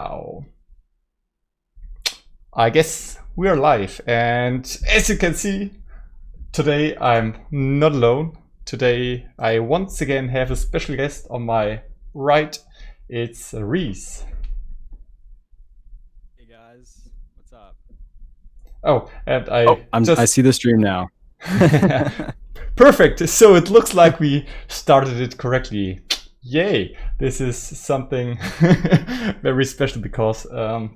Oh, I guess we are live, and as you can see, today I'm not alone. Today I once again have a special guest on my right. It's Reece. Hey guys, what's up? Oh, and Oh, I I just see the stream now. perfect. So it looks like we started it correctly. Yay! This is something very special because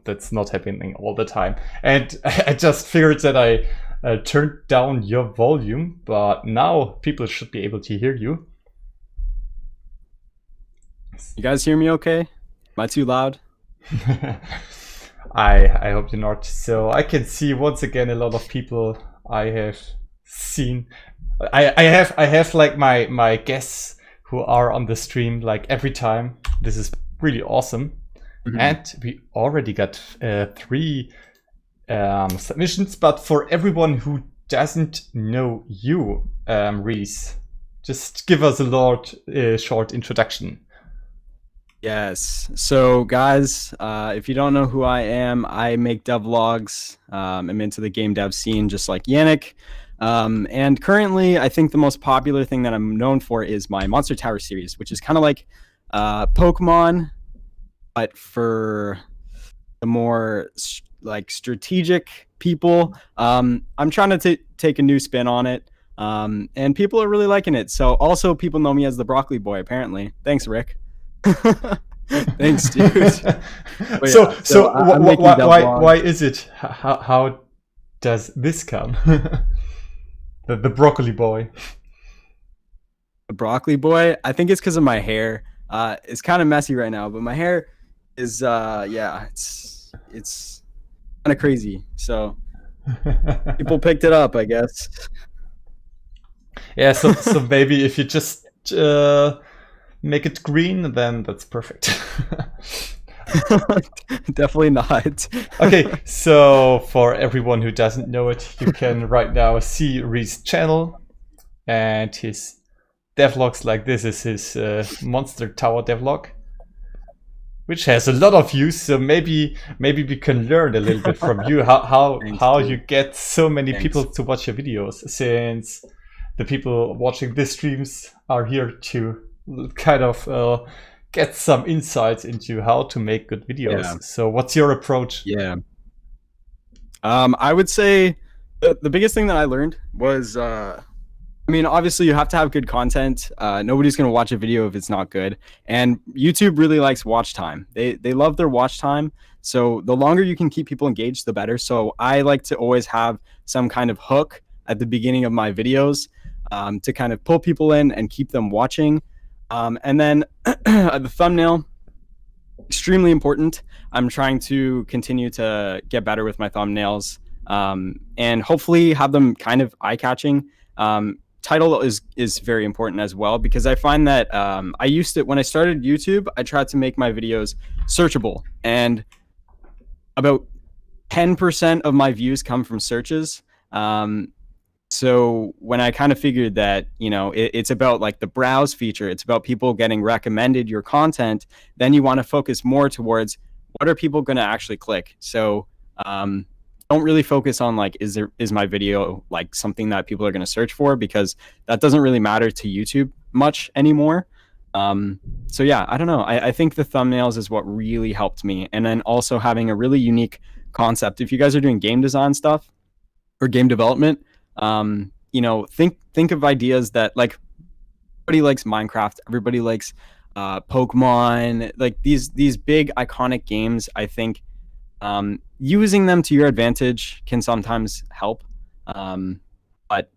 that's not happening all the time. And I just figured that I turned down your volume, but now people should be able to hear you. You guys hear me okay? Am I too loud? I hope you're not. So I can see once again a lot of people I have seen. I have like my guests who are on the stream like every time. This is really awesome. And we already got three submissions. But for everyone who doesn't know you, Reece, just give us a short introduction. Yes. So guys, if you don't know who I am, I make devlogs. I'm into the game dev scene just like Yannick. And currently, I think the most popular thing that I'm known for is my Monster Tower series, which is kind of like Pokemon, but for the more like strategic people. I'm trying to take a new spin on it, and people are really liking it. So also, people know me as the Broccoli Boy. Apparently, thanks, Rick. Thanks, dude. I'm making Why devlogs. is it? How does this come? The broccoli boy. The Broccoli Boy. I think it's because of my hair. It's kind of messy right now, but my hair is yeah, it's kind of crazy. So people picked it up, I guess. Yeah, so maybe if you just make it green, then that's perfect. Definitely not. Okay, so for everyone who doesn't know it, you can right now see Reece's channel and his devlogs. Like this is his Monster Tower devlog, which has a lot of views. So maybe we can learn a little bit from you Thanks, how you dude. get so many Thanks. people to watch your videos, since the people watching these streams are here to kind of get some insights into how to make good Yeah. videos. So what's your approach? Yeah. I would say the biggest thing that I learned was, I mean, obviously you have to have good content. Nobody's gonna watch a video if it's not good, and YouTube really likes watch time. They love their watch time. So the longer you can keep people engaged, the better. So I like to always have some kind of hook at the beginning of my videos, to kind of pull people in and keep them watching. And then the thumbnail, extremely important. I'm trying to continue to get better with my thumbnails, and hopefully have them kind of eye-catching. Title is very important as well, because I find that I used to, when I started YouTube, I tried to make my videos searchable, and about 10% of my views come from searches. So when I kind of figured that, it's about like the browse feature, it's about people getting recommended your content, then you want to focus more towards what are people going to actually click. So don't really focus on like, is my video like something that people are going to search for, because that doesn't really matter to YouTube much anymore. So yeah, I don't know. I think the thumbnails is what really helped me. And then also having a really unique concept. If you guys are doing game design stuff or game development, think of ideas that, like, everybody likes Minecraft, everybody likes Pokemon, like these big iconic games. I think using them to your advantage can sometimes help. But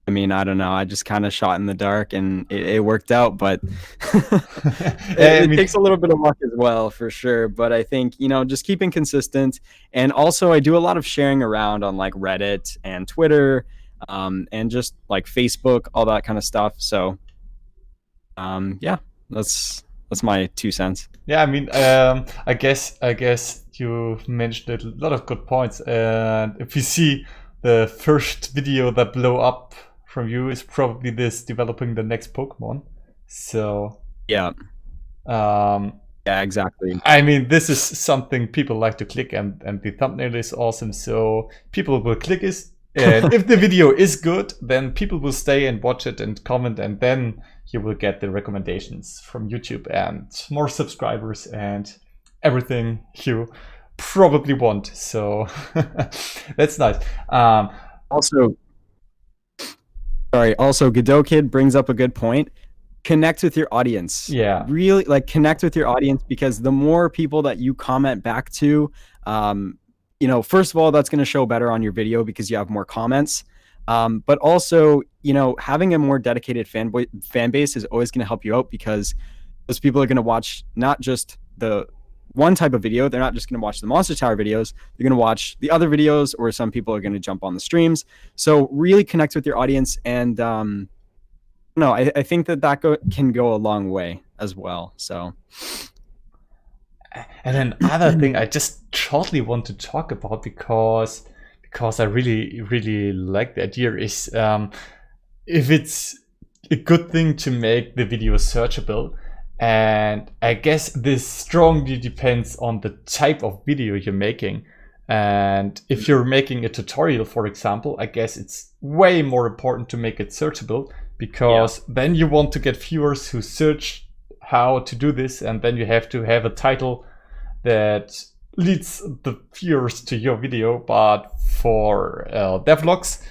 I mean, I don't know. I just kind of shot in the dark, and it worked out, but I it mean, takes a little bit of luck as well, for sure. But I think, just keeping consistent. And also, I do a lot of sharing around on like Reddit and Twitter, and just like Facebook, all that kind of stuff. So, yeah, that's my 2 cents. yeah, I mean, I guess you mentioned a lot of good points. And if you see the first video that blow up from you is probably this developing the next Pokemon. So Yeah. um, Yeah, exactly. I mean, this is something people like to click, and the thumbnail is awesome, so people will click it. And if the video is good, then people will stay and watch it and comment, and then you will get the recommendations from YouTube and more subscribers and everything you probably want. So that's nice. Also, Godot Kid brings up a good point. Connect with your audience. Yeah. Really, like, connect with your audience, because the more people that you comment back to, you know, first of all, that's going to show better on your video because you have more comments. But also, you know, having a more dedicated fan base is always going to help you out, because those people are going to watch not just the one type of video. They're not just going to watch the Monster Tower videos. They're going to watch the other videos, or some people are going to jump on the streams. So really connect with your audience. And no, I think that can go a long way as well. So. And then other thing I just shortly want to talk about, because I really like the idea, is if it's a good thing to make the video searchable. And I guess this strongly depends on the type of video you're making. And if you're making a tutorial, for example, I guess it's way more important to make it searchable, because then you want to get viewers who search how to do this, and then you have to have a title that leads the viewers to your video. But for devlogs,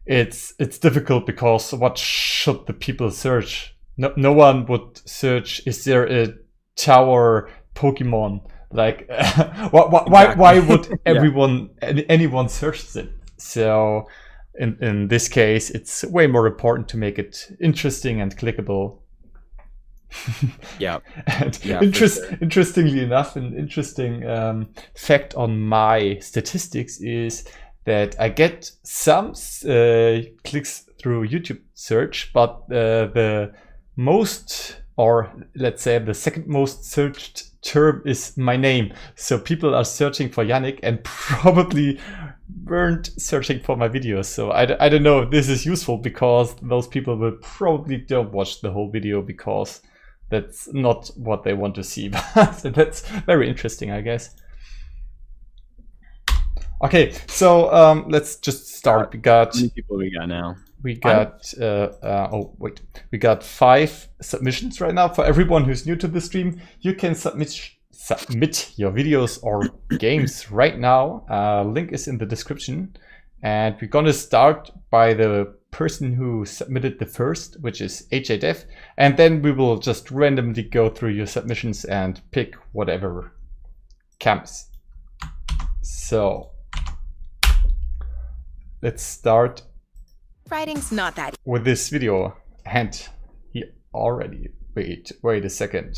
it's difficult, because what should the people search? No one would search, is there a tower Pokemon? Like, why would anyone search it? So in this case, it's way more important to make it interesting and clickable. Yeah. And interestingly enough, an interesting fact on my statistics is that I get some clicks through YouTube search, but the most, or let's say the second most searched term, is my name. So people are searching for Yannick and probably weren't searching for my videos. So I don't know if this is useful, because those people will probably don't watch the whole video, because that's not what they want to see. So that's very interesting, I guess. Okay, so let's just start. We got, how many people we got now? We got we got 5 submissions right now. For everyone who's new to the stream, you can submit your videos or games right now. Link is in the description, and we're gonna start by the person who submitted the first, which is HADev, and then we will just randomly go through your submissions and pick whatever comes. So let's start. Writing's not that with this video, and he already wait a second.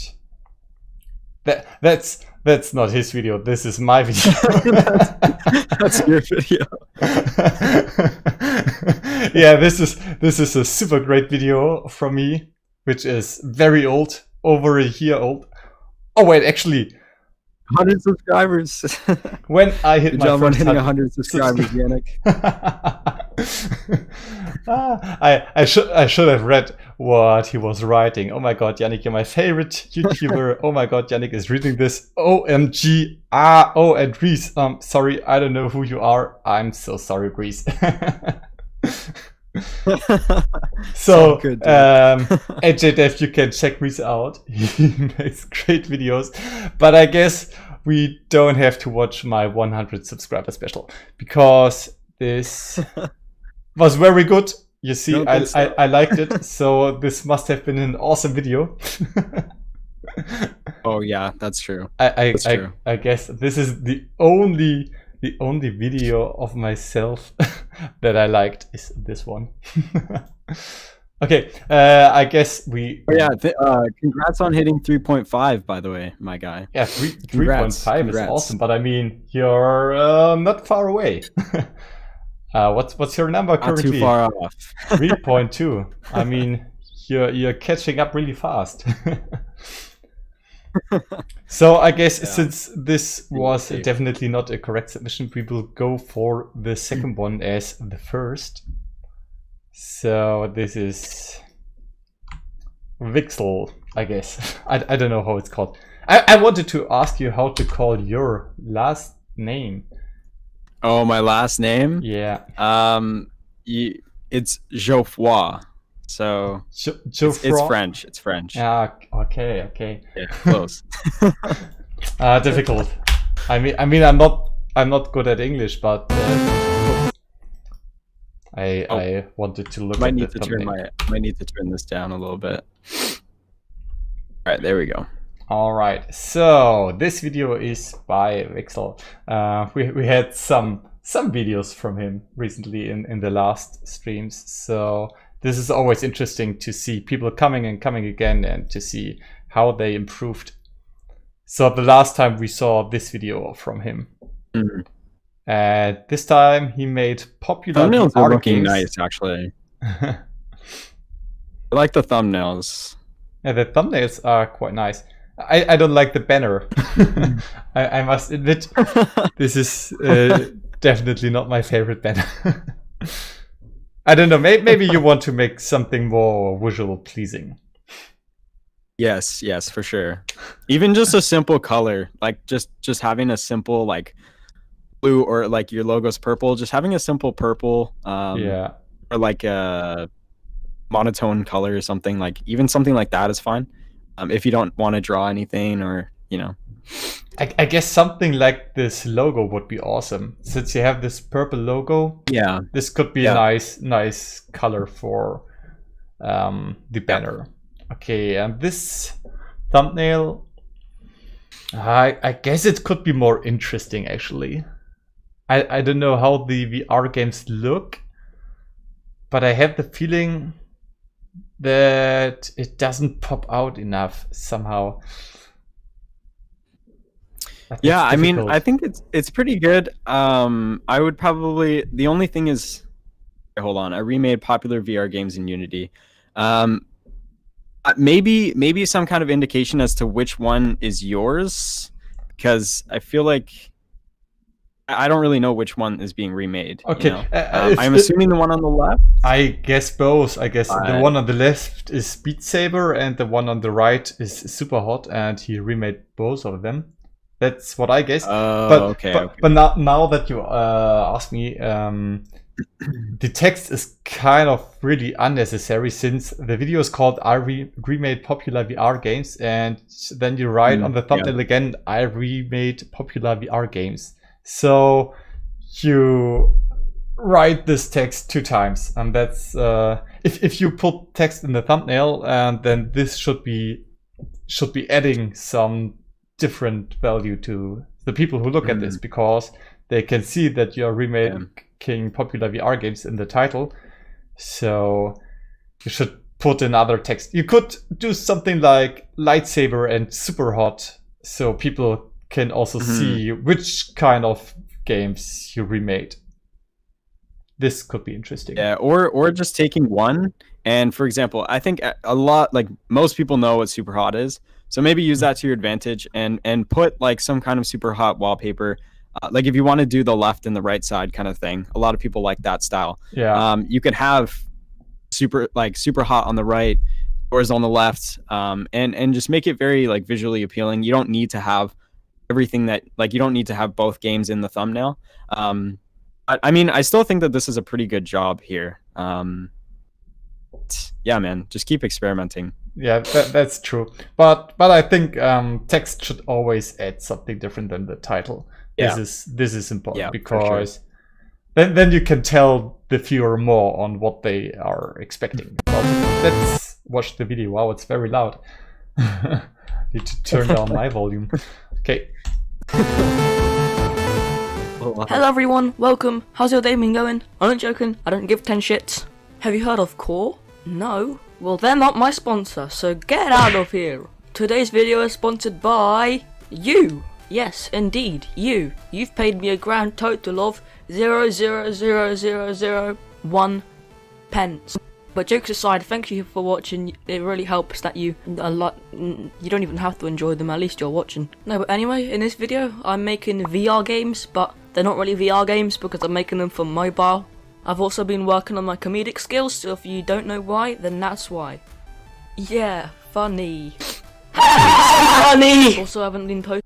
That's not his video. This is my video. That's your video. Yeah, this is a super great video from me, which is very old, over a year old. Oh wait, actually, 100 subscribers. When I hit my first hitting 100 subscribers, Yannick. I should have read what he was writing. Oh my god, Yannick, you're my favorite YouTuber. Oh my god, Yannick is reading this. OMG. Oh, and Reece. Sorry, I don't know who you are. I'm so sorry, Reece. So, HADev, you can check Reece out. He makes great videos. But I guess we don't have to watch my 100 subscriber special, because this was very good. You see, I liked it. So this must have been an awesome video. Oh yeah, that's true. I guess this is the only video of myself that I liked is this one. Okay, I guess we. Oh, yeah, congrats on hitting 3.5, by the way, my guy. Yeah, 3.5 is awesome, but I mean, you're not far away. What's your number currently? Not too far off. 3.2. I mean, you're catching up really fast. So I guess since this was definitely not a correct submission, we will go for the second one as the first. So this is Vixel, I guess. I don't know how it's called. I wanted to ask you how to call your last name. Oh, my last name? Yeah. It's Geofroy. So it's French. It's French. Yeah. Okay. Yeah, close. Difficult. I mean, I'm not good at English, but I wanted to look might at need the to turn thumbnail. might need to turn this down a little bit. All right, there we go. All right. So this video is by Vixel. We had some videos from him recently in the last streams. So this is always interesting to see people coming again and to see how they improved. So the last time we saw this video from him. Mm-hmm. And this time he made popular thumbnails are looking games. nice, actually. I like the thumbnails. Yeah, the thumbnails are quite nice. I don't like the banner. I must admit, this is definitely not my favorite banner. I don't know. Maybe you want to make something more visual pleasing. Yes, for sure. Even just a simple color, like just having a simple like blue, or like your logo's purple, just having a simple purple, Yeah. or like a monotone color or something, like even something like that is fine. If you don't want to draw anything, or I guess something like this logo would be awesome. Since you have this purple logo, yeah, this could be a nice color for the banner. Okay, and this thumbnail, I guess it could be more interesting actually. I don't know how the VR games look, but I have the feeling that it doesn't pop out enough somehow. Yeah, I mean, I think it's pretty good. I would probably, the only thing is, hold on, I remade popular VR games in Unity. Maybe some kind of indication as to which one is yours, because I feel like I don't really know which one is being remade. Okay, I'm assuming the one on the left. I guess both. I guess the one on the left is Beat Saber and the one on the right is Super Hot, and he remade both of them. That's what I guess. Okay. But now that you ask me, the text is kind of really unnecessary, since the video is called "I remade popular VR games," and then you write on the thumbnail again, "I remade popular VR games." So you write this text 2 times, and that's if you put text in the thumbnail, and then this should be adding some different value to the people who look at this, because they can see that you're remaking popular VR games in the title. So you should put another text. You could do something like lightsaber and super hot, so people can also see which kind of games you remade. This could be interesting. Yeah, or just taking one, and for example, I think a lot, like most people know what super hot is, so maybe use that to your advantage and put like some kind of super hot wallpaper. Like if you want to do the left and the right side kind of thing, a lot of people like that style. Yeah. You could have super hot on the right, yours on the left, and just make it very like visually appealing. You don't need to have everything that, like, you don't need to have both games in the thumbnail. I mean, I still think that this is a pretty good job here. Yeah, man, just keep experimenting. Yeah, that's true. But I think text should always add something different than the title. Yeah. This is important, because then you can tell the viewer more on what they are expecting. Well, let's watch the video. Wow, it's very loud. Need to turn down my volume. Okay. Hello everyone, welcome. How's your day been going? I'm not joking, I don't give 10 shits. Have you heard of Core? No? Well, they're not my sponsor, so get out of here. Today's video is sponsored by you. Yes, indeed, you. You've paid me a grand total of 0.00001 pence. But jokes aside, thank you for watching. It really helps that you don't even have to enjoy them, at least you're watching. No, but anyway, in this video, I'm making VR games, but they're not really VR games because I'm making them for mobile. I've also been working on my comedic skills, so if you don't know why, then that's why. Yeah, funny. Funny! Also haven't been posted.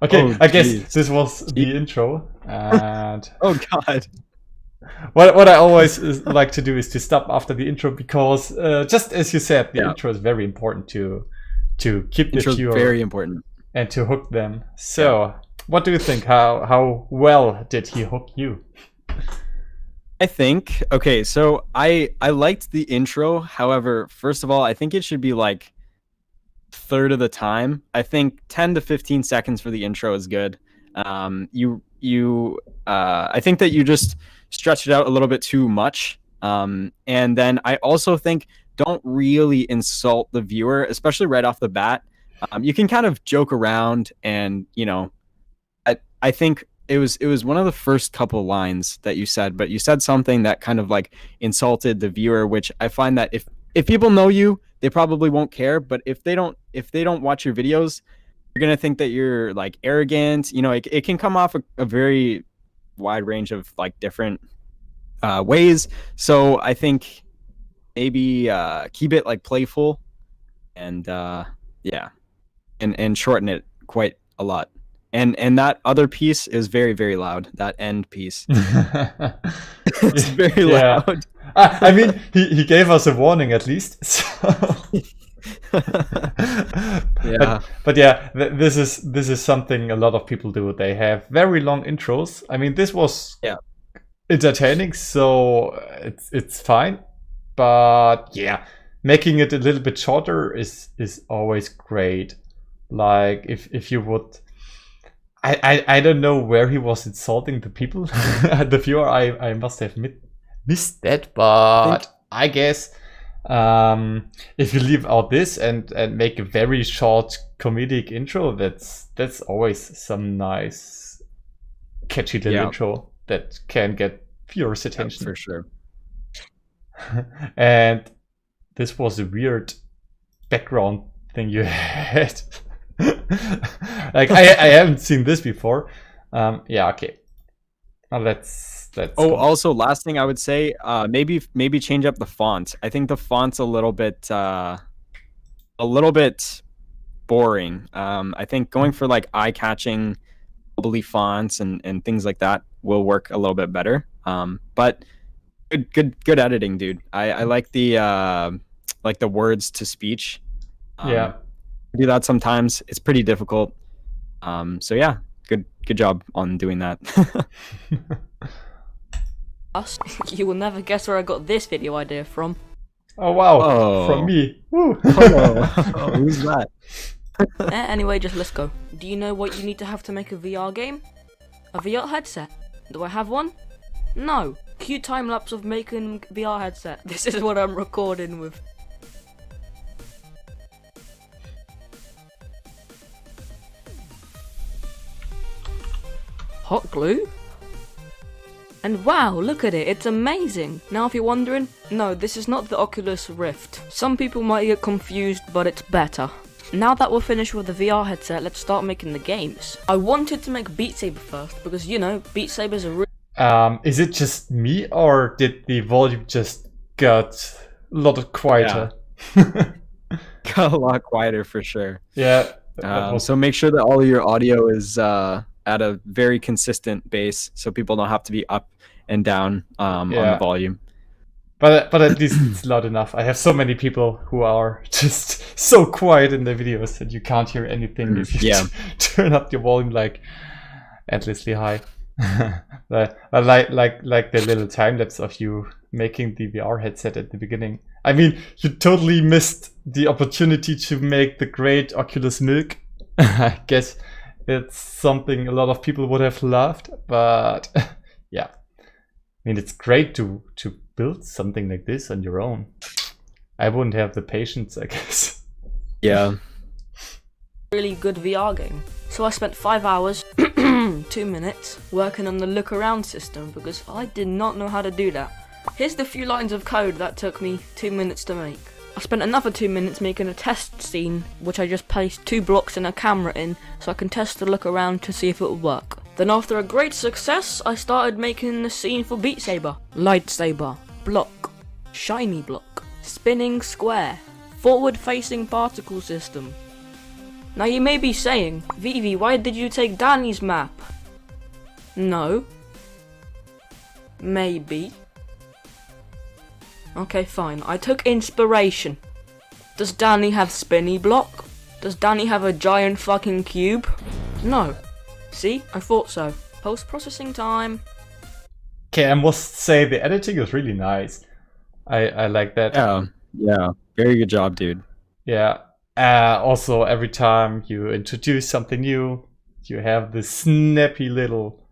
Okay, Oh, I guess jeez. this was the intro. And Oh god. what I always like to do is to stop after the intro because just as you said, the Yeah. intro is very important to keep the Intro's viewer very important. and to hook them. So, what do you think? How well did he hook you? I think okay, so I liked the intro. However, first of all, I think it should be like third of the time. I think 10 to 15 seconds for the intro is good. I think that you just stretch it out a little bit too much. And then I also think don't really insult the viewer, especially right off the bat. You can kind of joke around, and I think it was one of the first couple lines that you said, but you said something that kind of like insulted the viewer, which I find that if people know you, they probably won't care, but if they don't watch your videos, you're gonna think that you're like arrogant. It can come off a very wide range of like different ways. So I think maybe keep it like playful and and shorten it quite a lot. And that other piece is very, very loud. That end piece. It's very Yeah. loud. I mean, he gave us a warning at least. So. Yeah. But yeah, this is something a lot of people do. They have very long intros. I mean, this was entertaining, so it's fine. But yeah, making it a little bit shorter is always great. Like if you would. I don't know where he was insulting the people. The viewer, I must have missed that, but I guess if you leave out this and make a very short comedic intro, that's always some nice catchy little intro that can get viewers' attention. For sure. And this was a weird background thing you had. Like I haven't seen this before. Yeah, okay. Let's go. Also, last thing I would say, maybe change up the font. I think the font's a little bit boring. I think going for like eye-catching, bubbly fonts and things like that will work a little bit better. But good editing, dude. I like the words to speech. Yeah. I do that sometimes. It's pretty difficult. So yeah, good job on doing that. You will never guess where I got this video idea from. Oh wow! Oh. From me. Woo. Who's that? Anyway, let's go. Do you know what you need to have to make a VR game? A VR headset. Do I have one? No. Cue time lapse of making VR headset. This is what I'm recording with. Hot glue? And wow, look at it, it's amazing! Now if you're wondering, no, this is not the Oculus Rift. Some people might get confused, but it's better. Now that we're finished with the VR headset, let's start making the games. I wanted to make Beat Saber first, because Beat Saber's a Is it just me, or did the volume just got a lot quieter? Got a lot quieter for sure. Yeah. So make sure that all of your audio is at a very consistent bass, so people don't have to be up and down on the volume. But at least it's loud enough. I have so many people who are just so quiet in their videos that you can't hear anything if you turn up your volume like endlessly high. Like the little time lapse of you making the VR headset at the beginning. I mean, you totally missed the opportunity to make the great Oculus Milk. I guess it's something a lot of people would have loved, but yeah. I mean, it's great to build something like this on your own. I wouldn't have the patience, I guess. Yeah. Really good VR game. So I spent 5 hours, 2 minutes, working on the look around system because I did not know how to do that. Here's the few lines of code that took me 2 minutes to make. I spent another 2 minutes making a test scene, which I just placed 2 blocks and a camera in so I can test the look around to see if it would work. Then after a great success, I started making the scene for Beat Saber. Lightsaber, block, shiny block, spinning square, forward facing particle system. Now you may be saying, Vivi, why did you take Danny's map? No. Maybe. Okay, fine. I took inspiration. Does Danny have spinny block? Does Danny have a giant fucking cube? No. See? I thought so. Post-processing time. Okay, I must say the editing is really nice. I like that. Yeah. Very good job, dude. Yeah. Also, every time you introduce something new, you have this snappy little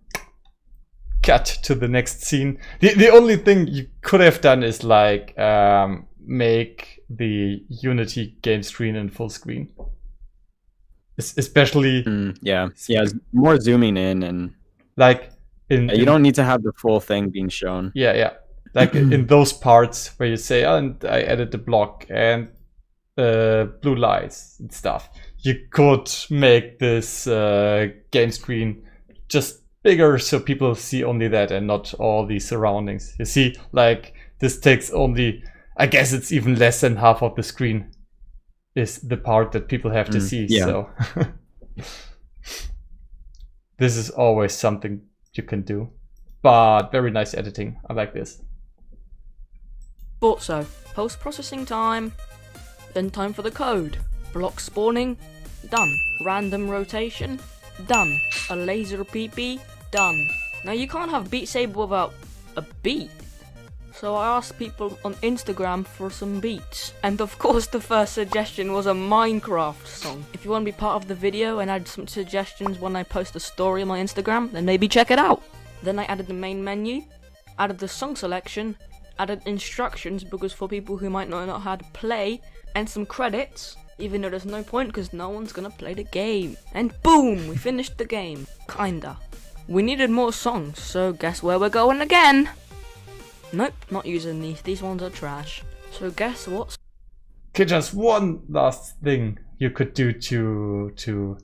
cut to the next scene. The only thing you could have done is like make the Unity game screen in full screen. Especially more zooming in, and like you don't need to have the full thing being shown. Yeah. Like in those parts where you say, oh, and I added the block and blue lights and stuff. You could make this game screen just bigger so people see only that and not all the surroundings. You see, like this takes only, I guess it's even less than half of the screen is the part that people have to see. Yeah. So this is always something you can do. But very nice editing. I like this. Thought so. Post-processing time. Then time for the code. Block spawning. Done. Random rotation. Done. A laser PP. Done. Now you can't have Beat Saber without a beat. So I asked people on Instagram for some beats. And of course the first suggestion was a Minecraft song. If you want to be part of the video and add some suggestions when I post a story on my Instagram, then maybe check it out. Then I added the main menu, added the song selection, added instructions because for people who might not know how to play, and some credits, even though there's no point because no one's gonna play the game. And boom, we finished the game. Kinda. We needed more songs, so guess where we're going again? Nope, not using these. These ones are trash. So guess what? Okay, just one last thing you could do to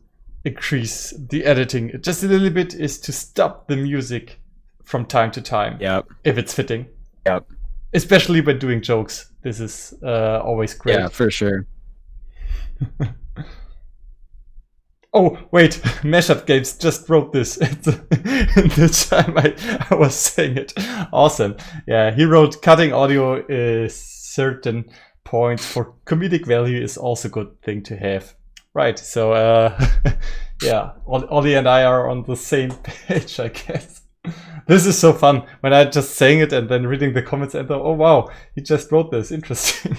increase the editing just a little bit is to stop the music from time to time. Yep. If it's fitting. Yep. Especially when doing jokes. This is always great. Yeah, for sure. Oh, wait. Mashup Games just wrote this in the time I was saying it. Awesome. Yeah, he wrote cutting audio is certain points for comedic value is also a good thing to have. Right, so yeah, Ollie and I are on the same page, I guess. This is so fun when I just saying it and then reading the comments and thought, oh wow, he just wrote this. Interesting.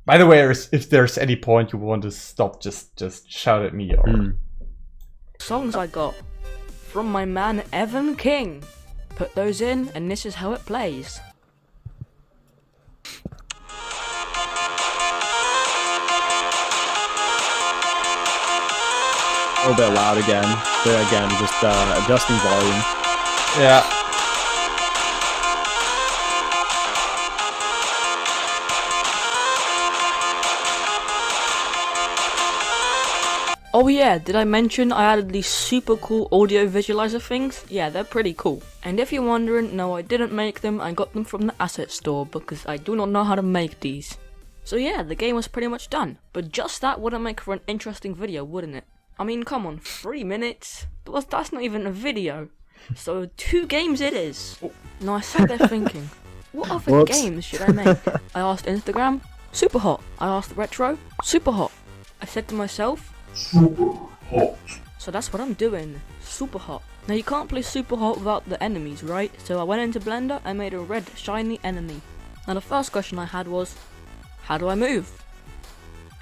By the way, if there's any point you want to stop, just shout at me. Or Songs I got from my man Evan King. Put those in, and this is how it plays. A little bit loud again. But again, just adjusting volume. yeah. Oh yeah, did I mention I added these super cool audio visualizer things? Yeah, they're pretty cool. And if you're wondering, no, I didn't make them, I got them from the asset store because I do not know how to make these. So yeah, the game was pretty much done. But just that wouldn't make for an interesting video, wouldn't it? I mean, come on, 3 minutes? That's not even a video. So 2 games it is. Now I sat there thinking, what other games should I make? I asked Instagram, super hot. I asked Retro, super hot. I said to myself, super hot. So that's what I'm doing, super hot. Now you can't play super hot without the enemies, right? So I went into Blender and made a red shiny enemy. Now the first question I had was, how do I move?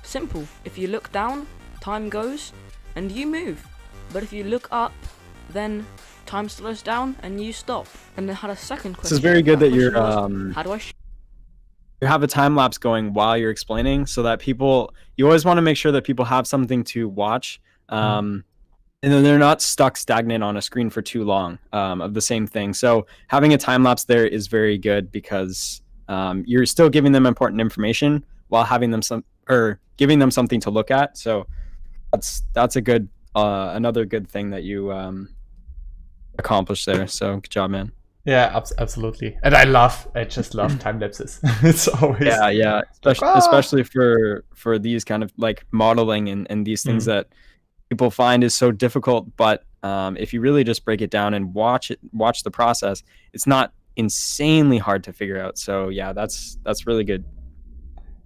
Simple, if you look down, time goes, and you move. But if you look up, then time slows down and you stop. And I had a second question. This is very good that you're how do I you have a time lapse going while you're explaining, so that you always want to make sure that people have something to watch, and then they're not stuck stagnant on a screen for too long of the same thing. So having a time lapse there is very good because you're still giving them important information while having them giving them something to look at. So that's a good another good thing that you accomplished there. So good job, man. Yeah, absolutely. And I just love time lapses. It's always Yeah, especially for these kind of like modeling and these things that people find is so difficult. But if you really just break it down and watch the process, it's not insanely hard to figure out. So yeah, that's really good.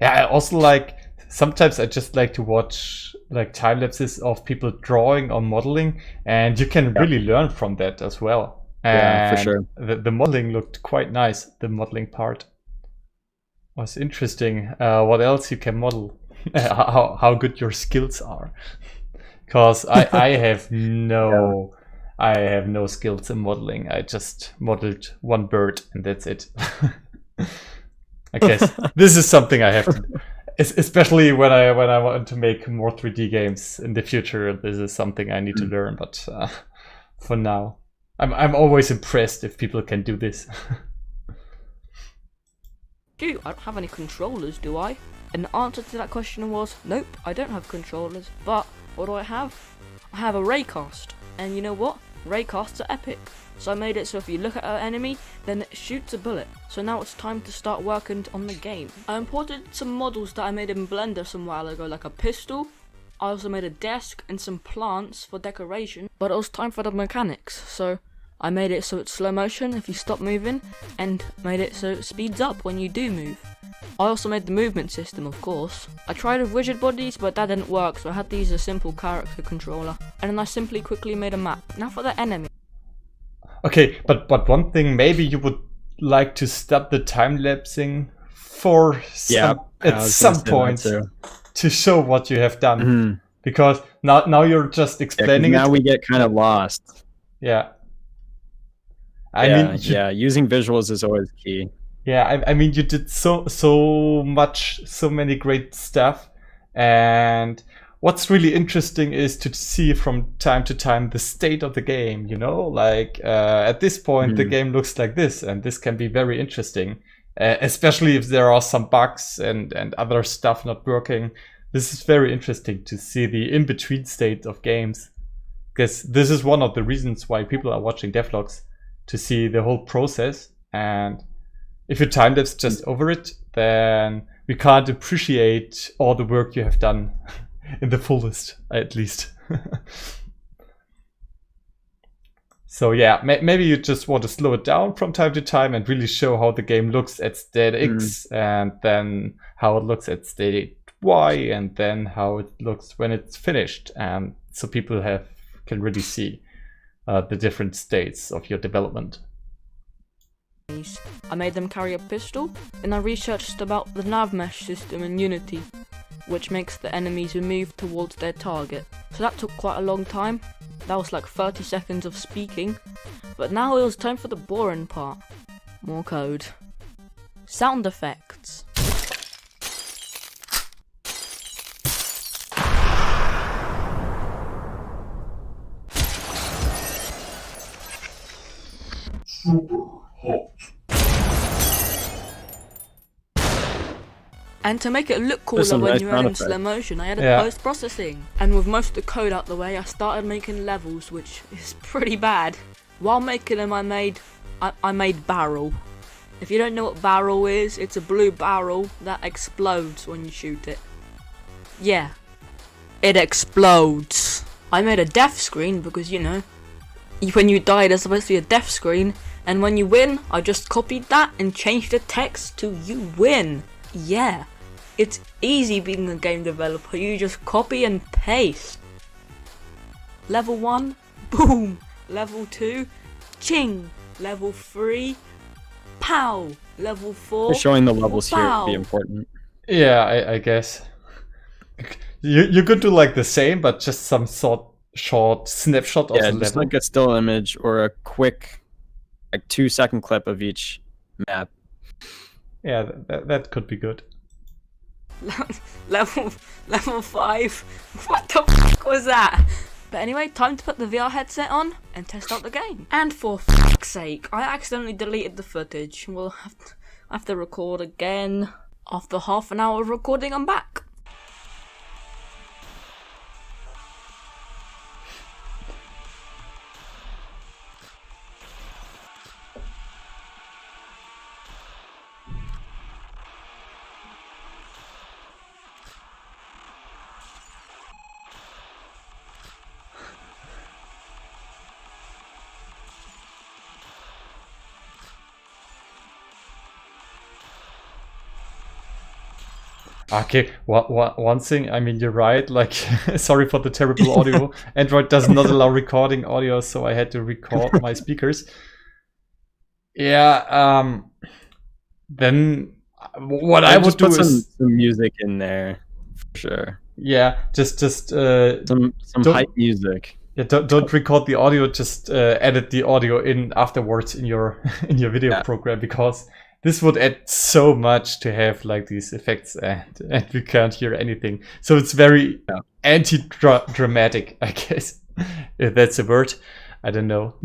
Yeah, I also like sometimes I just like to watch like time lapses of people drawing or modeling, and you can really learn from that as well. Yeah, for And sure. the modeling looked quite nice. The modeling part was interesting. What else you can model? How good your skills are. Because I have no skills in modeling. I just modeled one bird and that's it. I guess this is something I have to, especially when I want to make more 3D games in the future. This is something I need to learn. But for now, I'm always impressed if people can do this. Shoot, I don't have any controllers, do I? And the answer to that question was, nope, I don't have controllers. But what do I have? I have a Raycast. And you know what? Raycasts are epic. So I made it so if you look at an enemy, then it shoots a bullet. So now it's time to start working on the game. I imported some models that I made in Blender some while ago, like a pistol. I also made a desk and some plants for decoration. But it was time for the mechanics. So I made it so it's slow motion if you stop moving, and made it so it speeds up when you do move. I also made the movement system, of course. I tried with rigid bodies, but that didn't work, so I had to use a simple character controller. And then I simply quickly made a map. Now for the enemy. Okay, but one thing, maybe you would like to stop the time lapsing for at some point to show what you have done, because now you're just explaining now it. we get kind of lost. Yeah. I mean, using visuals is always key. Yeah, I mean, you did so many great stuff, and what's really interesting is to see from time to time the state of the game. You know, like at this point, the game looks like this, and this can be very interesting, especially if there are some bugs and other stuff not working. This is very interesting to see the in-between state of games, because this is one of the reasons why people are watching devlogs, to see the whole process. And if you time lapse just over it, then we can't appreciate all the work you have done in the fullest, at least. So yeah, maybe you just want to slow it down from time to time and really show how the game looks at state X, and then how it looks at state Y, and then how it looks when it's finished, and so people can really see the different states of your development. I made them carry a pistol, and I researched about the nav mesh system in Unity, which makes the enemies move towards their target. So that took quite a long time. That was like 30 seconds of speaking. But now it was time for the boring part. More code. Sound effects. And to make it look cooler when you're in slow motion, I added post-processing. And with most of the code out the way, I started making levels, which is pretty bad. While making them, I made barrel. If you don't know what barrel is, it's a blue barrel that explodes when you shoot it. Yeah, it explodes. I made a death screen because, you know, when you die there's supposed to be a death screen, and when you win, I just copied that and changed the text to "you win." Yeah, it's easy being a game developer, you just copy and paste. Level 1, boom. Level 2, ching. Level 3, pow. Level 4, showing the levels pow. Here would be important. Yeah, I guess. You could do like the same, but just some short snapshot of the level. Yeah, just like a still image or a quick, like 2-second clip of each map. Yeah, that could be good. Level 5. What the fuck was that? But anyway, time to put the VR headset on and test out the game. And for fuck's sake, I accidentally deleted the footage. We'll have to record again. After half an hour of recording, I'm back. Okay, one thing, I mean, you're right, like, sorry for the terrible audio. Android does not allow recording audio, so I had to record my speakers. Yeah, then what I would do put is... some music in there, for sure. Yeah, just Some hype music. Yeah, don't record the audio, just edit the audio in afterwards in your in your video program, because this would add so much to have like these effects, and we can't hear anything. So it's very anti-dramatic, I guess, if that's a word. I don't know.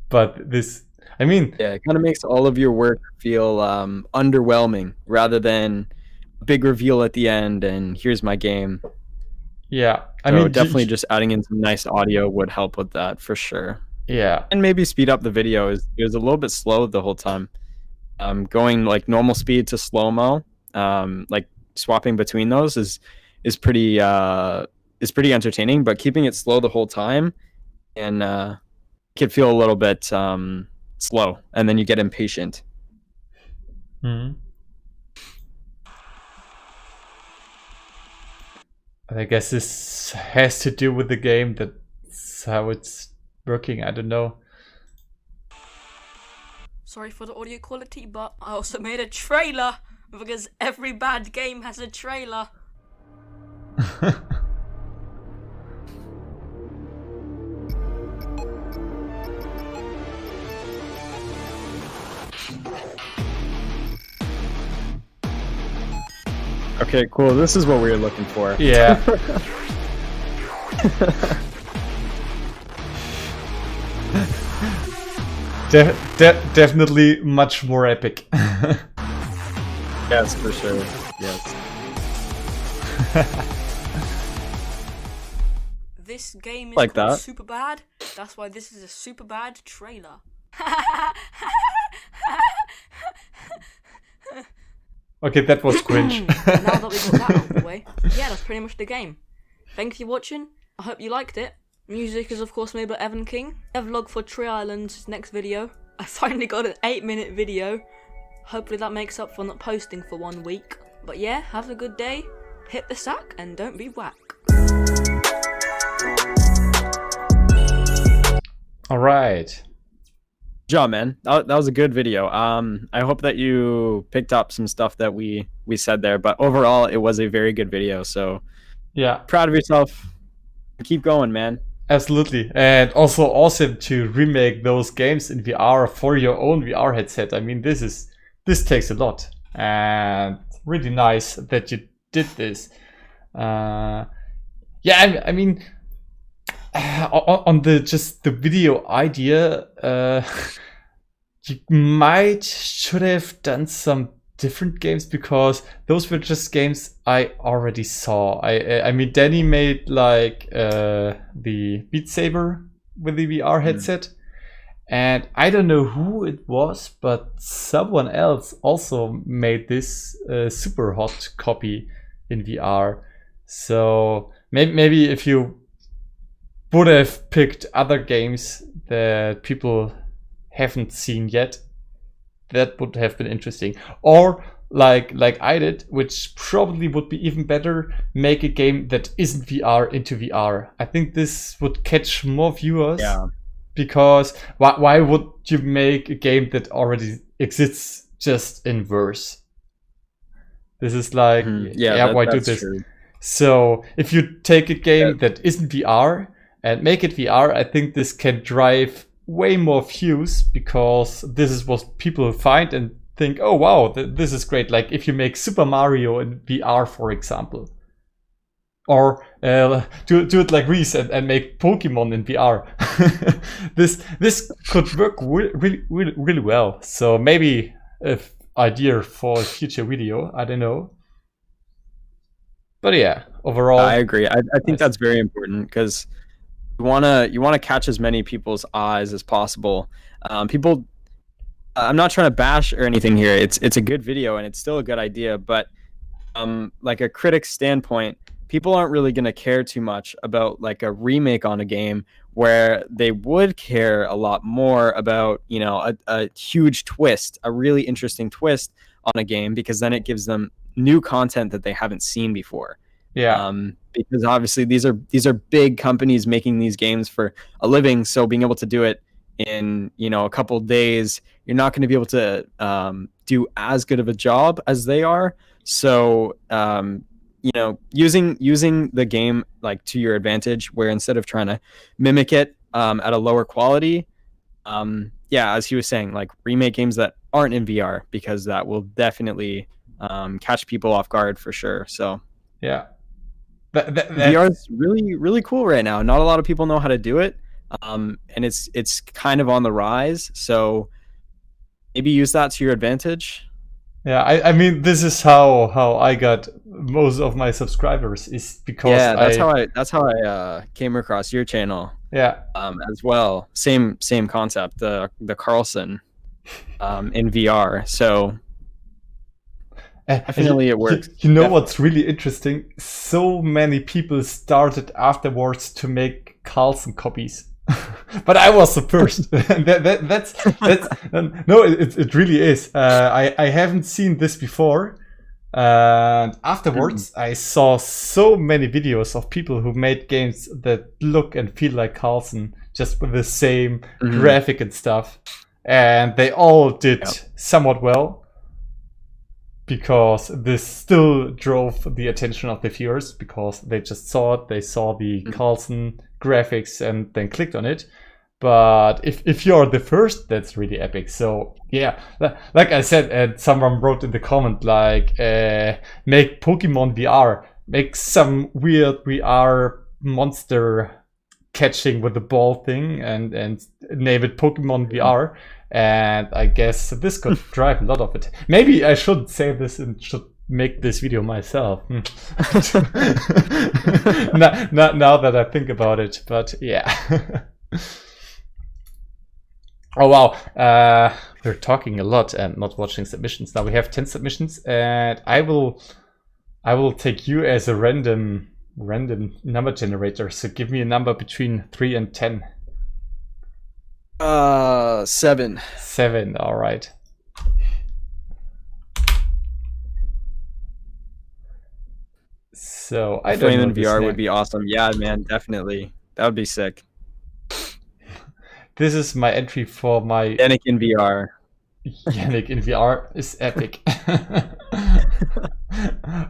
But this, I mean... Yeah, it kind of makes all of your work feel underwhelming, rather than a big reveal at the end and here's my game. Yeah, I So mean... definitely just adding in some nice audio would help with that, for sure. Yeah. And maybe speed up the video. It was a little bit slow the whole time. Going like normal speed to slow-mo, like swapping between those is pretty entertaining, but keeping it slow the whole time and could feel a little bit slow, and then you get impatient. Mm-hmm. I guess this has to do with the game, that's how it's working, I don't know. Sorry for the audio quality, but I also made a trailer, because every bad game has a trailer. Okay, cool. This is what we were looking for. Yeah. Definitely much more epic. Yes, for sure. Yes. This game is Like called that. Super Bad. That's why this is a super bad trailer. Okay, that was cringe. Now that we got that out of the way, yeah, that's pretty much the game. Thanks for watching. I hope you liked it. Music is of course made by Evan King. Devlog for Tree Island's next video. I finally got an 8-minute video. Hopefully that makes up for not posting for 1 week. But yeah, have a good day. Hit the sack and don't be whack. All right. Good job, man. That was a good video. I hope that you picked up some stuff that we said there, but overall it was a very good video. So yeah, proud of yourself. Keep going, man. Absolutely. And also awesome to remake those games in VR for your own VR headset. I mean, this takes a lot, and really nice that you did this. Yeah, I mean, on the video idea, you should have done some different games, because those were just games I already saw. I mean, Danny made like the Beat Saber with the VR headset, and I don't know who it was, but someone else also made this super hot copy in VR. So maybe if you would have picked other games that people haven't seen yet, that would have been interesting. Or like I did, which probably would be even better, make a game that isn't VR into VR. I think this would catch more viewers. Yeah. Because why would you make a game that already exists just in verse? This is like, why do this? True. So if you take a game that isn't VR and make it VR, I think this can drive way more views, because this is what people find and think, oh wow, this is great. Like if you make Super Mario in VR, for example, or do it like Reece and make Pokemon in VR. this could work really well. So maybe an idea for a future video, I don't know. But yeah, overall, I agree. I think that's very important, because you wanna catch as many people's eyes as possible. People, I'm not trying to bash or anything here. It's a good video and it's still a good idea, but like a critic's standpoint, people aren't really gonna care too much about like a remake on a game, where they would care a lot more about, you know, a huge twist, a really interesting twist on a game, because then it gives them new content that they haven't seen before. Yeah. Because obviously these are big companies making these games for a living, so being able to do it in a couple of days, you're not going to be able to do as good of a job as they are. So using the game like to your advantage, where instead of trying to mimic it at a lower quality, as he was saying, like remake games that aren't in VR, because that will definitely catch people off guard for sure. So yeah, VR is really, really cool right now. Not a lot of people know how to do it, and it's kind of on the rise. So maybe use that to your advantage. Yeah, I mean, this is how I got most of my subscribers, is because that's how I came across your channel. Yeah. As well, same concept, the Carlson in VR. So definitely it works. What's really interesting? So many people started afterwards to make Carlson copies. But I was the first. that's no, it really is. I haven't seen this before. And afterwards, I saw so many videos of people who made games that look and feel like Carlson, just with the same graphic and stuff. And they all did somewhat well, because this still drove the attention of the viewers, because they just saw it. They saw the Carlson graphics and then clicked on it. But if you're the first, that's really epic. So yeah, like I said, and someone wrote in the comment, like make Pokemon VR, make some weird VR monster catching with the ball thing, and name it Pokemon VR. And I guess this could drive a lot of it. Maybe I should say this and should make this video myself. Now that I think about it, but yeah. Oh wow, we're talking a lot and not watching submissions. Now we have 10 submissions, and I will take you as a random number generator. So give me a number between 3 and 10. 7. 7, all right. So I don't Flame know in this VR name. would be awesome. Yeah, man, definitely. That would be sick. This is my entry for my Yannick in VR. Yannick in VR is epic.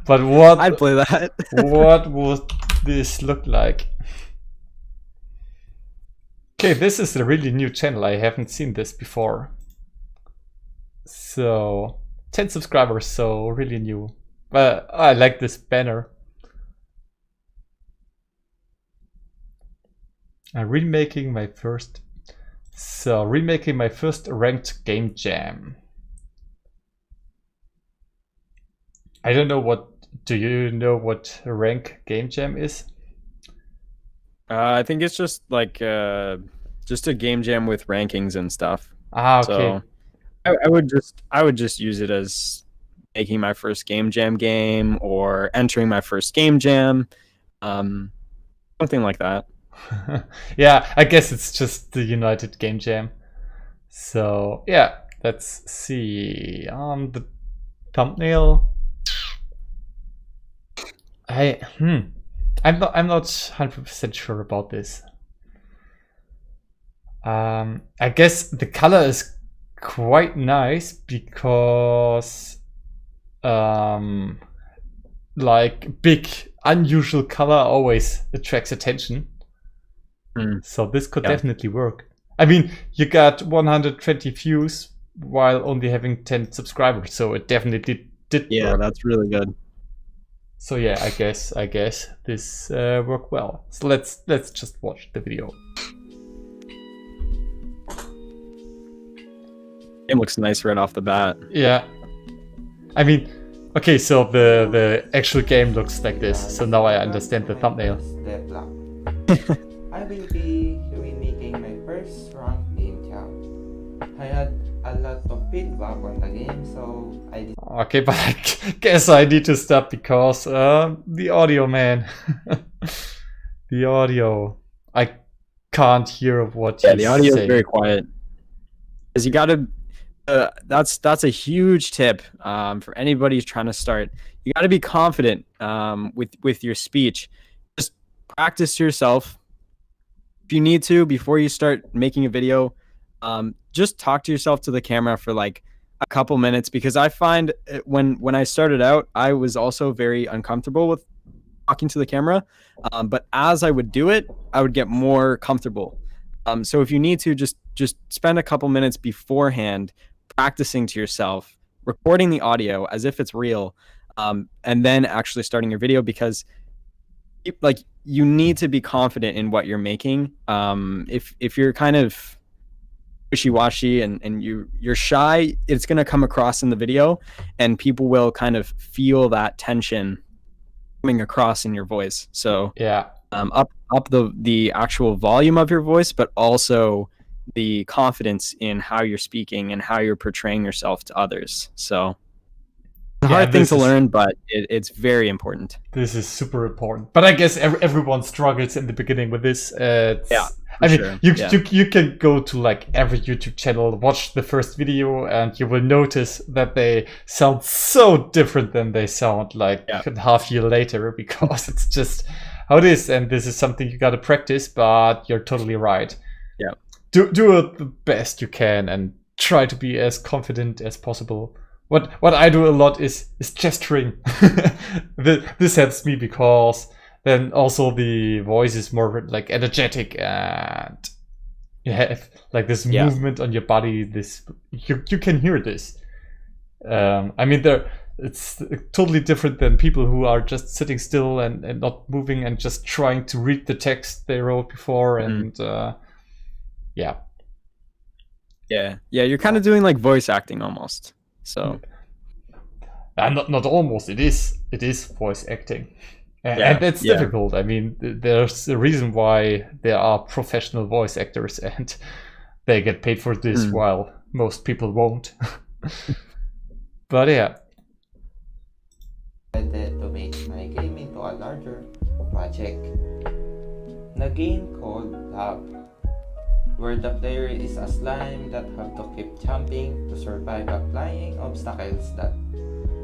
But what I'd play that. what would this look like? Okay, this is a really new channel. I haven't seen this before. So 10 subscribers, so really new. But I like this banner. I'm remaking my first ranked game jam. I don't know what. Do you know what a rank game jam is? I think it's just like just a game jam with rankings and stuff. Okay. So I would just use it as making my first game jam game, or entering my first game jam, something like that. Yeah, I guess it's just the United Game Jam. So yeah, let's see on the thumbnail. I'm not 100% sure about this. I guess the color is quite nice, because like big unusual color always attracts attention. So this could definitely work. I mean, you got 120 views while only having 10 subscribers, so it definitely did work. Yeah, that's really good. So yeah, I guess this worked well. So let's just watch the video. It looks nice right off the bat. Yeah, I mean, okay, so the actual game looks like this. So now I understand the thumbnail. I will be remaking my first ranked game jam. I had a lot of feedback on the game, so I did. Okay, but I guess I need to stop, because the audio, man. The audio. I can't hear what you're the audio saying. is very quiet. Because you gotta that's a huge tip for anybody who's trying to start. You got to be confident with your speech. Just practice yourself. If you need to, before you start making a video, just talk to yourself to the camera for like a couple minutes, because I find when I started out, I was also very uncomfortable with talking to the camera. But as I would do it, I would get more comfortable. So if you need to, just spend a couple minutes beforehand practicing to yourself, recording the audio as if it's real, and then actually starting your video, because like you need to be confident in what you're making. If you're kind of wishy-washy and you're shy, it's going to come across in the video, and people will kind of feel that tension coming across in your voice. So Yeah. up the actual volume of your voice, but also the confidence in how you're speaking and how you're portraying yourself to others. So it's a hard thing to learn, but it's very important. This is super important. But I guess everyone struggles in the beginning with this. I mean, sure. you can go to like every YouTube channel, watch the first video, and you will notice that they sound so different than they sound like a half year later, because it's just how it is. And this is something you got to practice, but you're totally right. Yeah. Do it the best you can and try to be as confident as possible. What I do a lot is gesturing. This helps me, because then also the voice is more like energetic, and you have like this movement on your body. This you can hear this. I mean, it's totally different than people who are just sitting still and not moving and just trying to read the text they wrote before. And yeah, you're kind of doing like voice acting almost. So not almost. It is voice acting. And it's difficult. I mean, there's a reason why there are professional voice actors, and they get paid for this, while most people won't. But yeah. I decided to make my game into a larger project. The game called Lab, where the player is a slime that have to keep jumping to survive applying obstacles that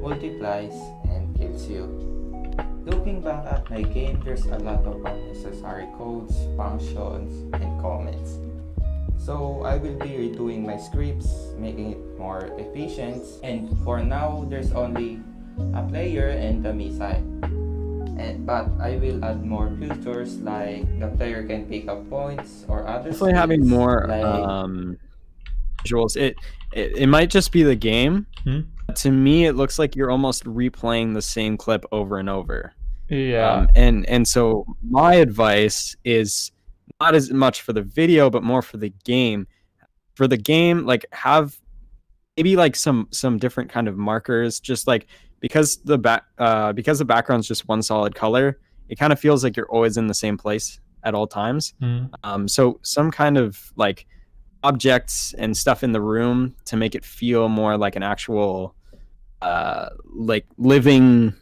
multiplies and kills you. Looking back at my game, there's a lot of unnecessary codes, functions, and comments. So I will be redoing my scripts, making it more efficient, and for now there's only a player and the me side. But I will add more features, like the player can pick up points or other definitely having more visuals. It might just be the game. To me, it looks like you're almost replaying the same clip over and over. Yeah. And so my advice is not as much for the video, but more for the game. For the game, like have maybe like some different kind of markers, just like because the background's just one solid color, it kind of feels like you're always in the same place at all times. So some kind of like objects and stuff in the room to make it feel more like an actual like living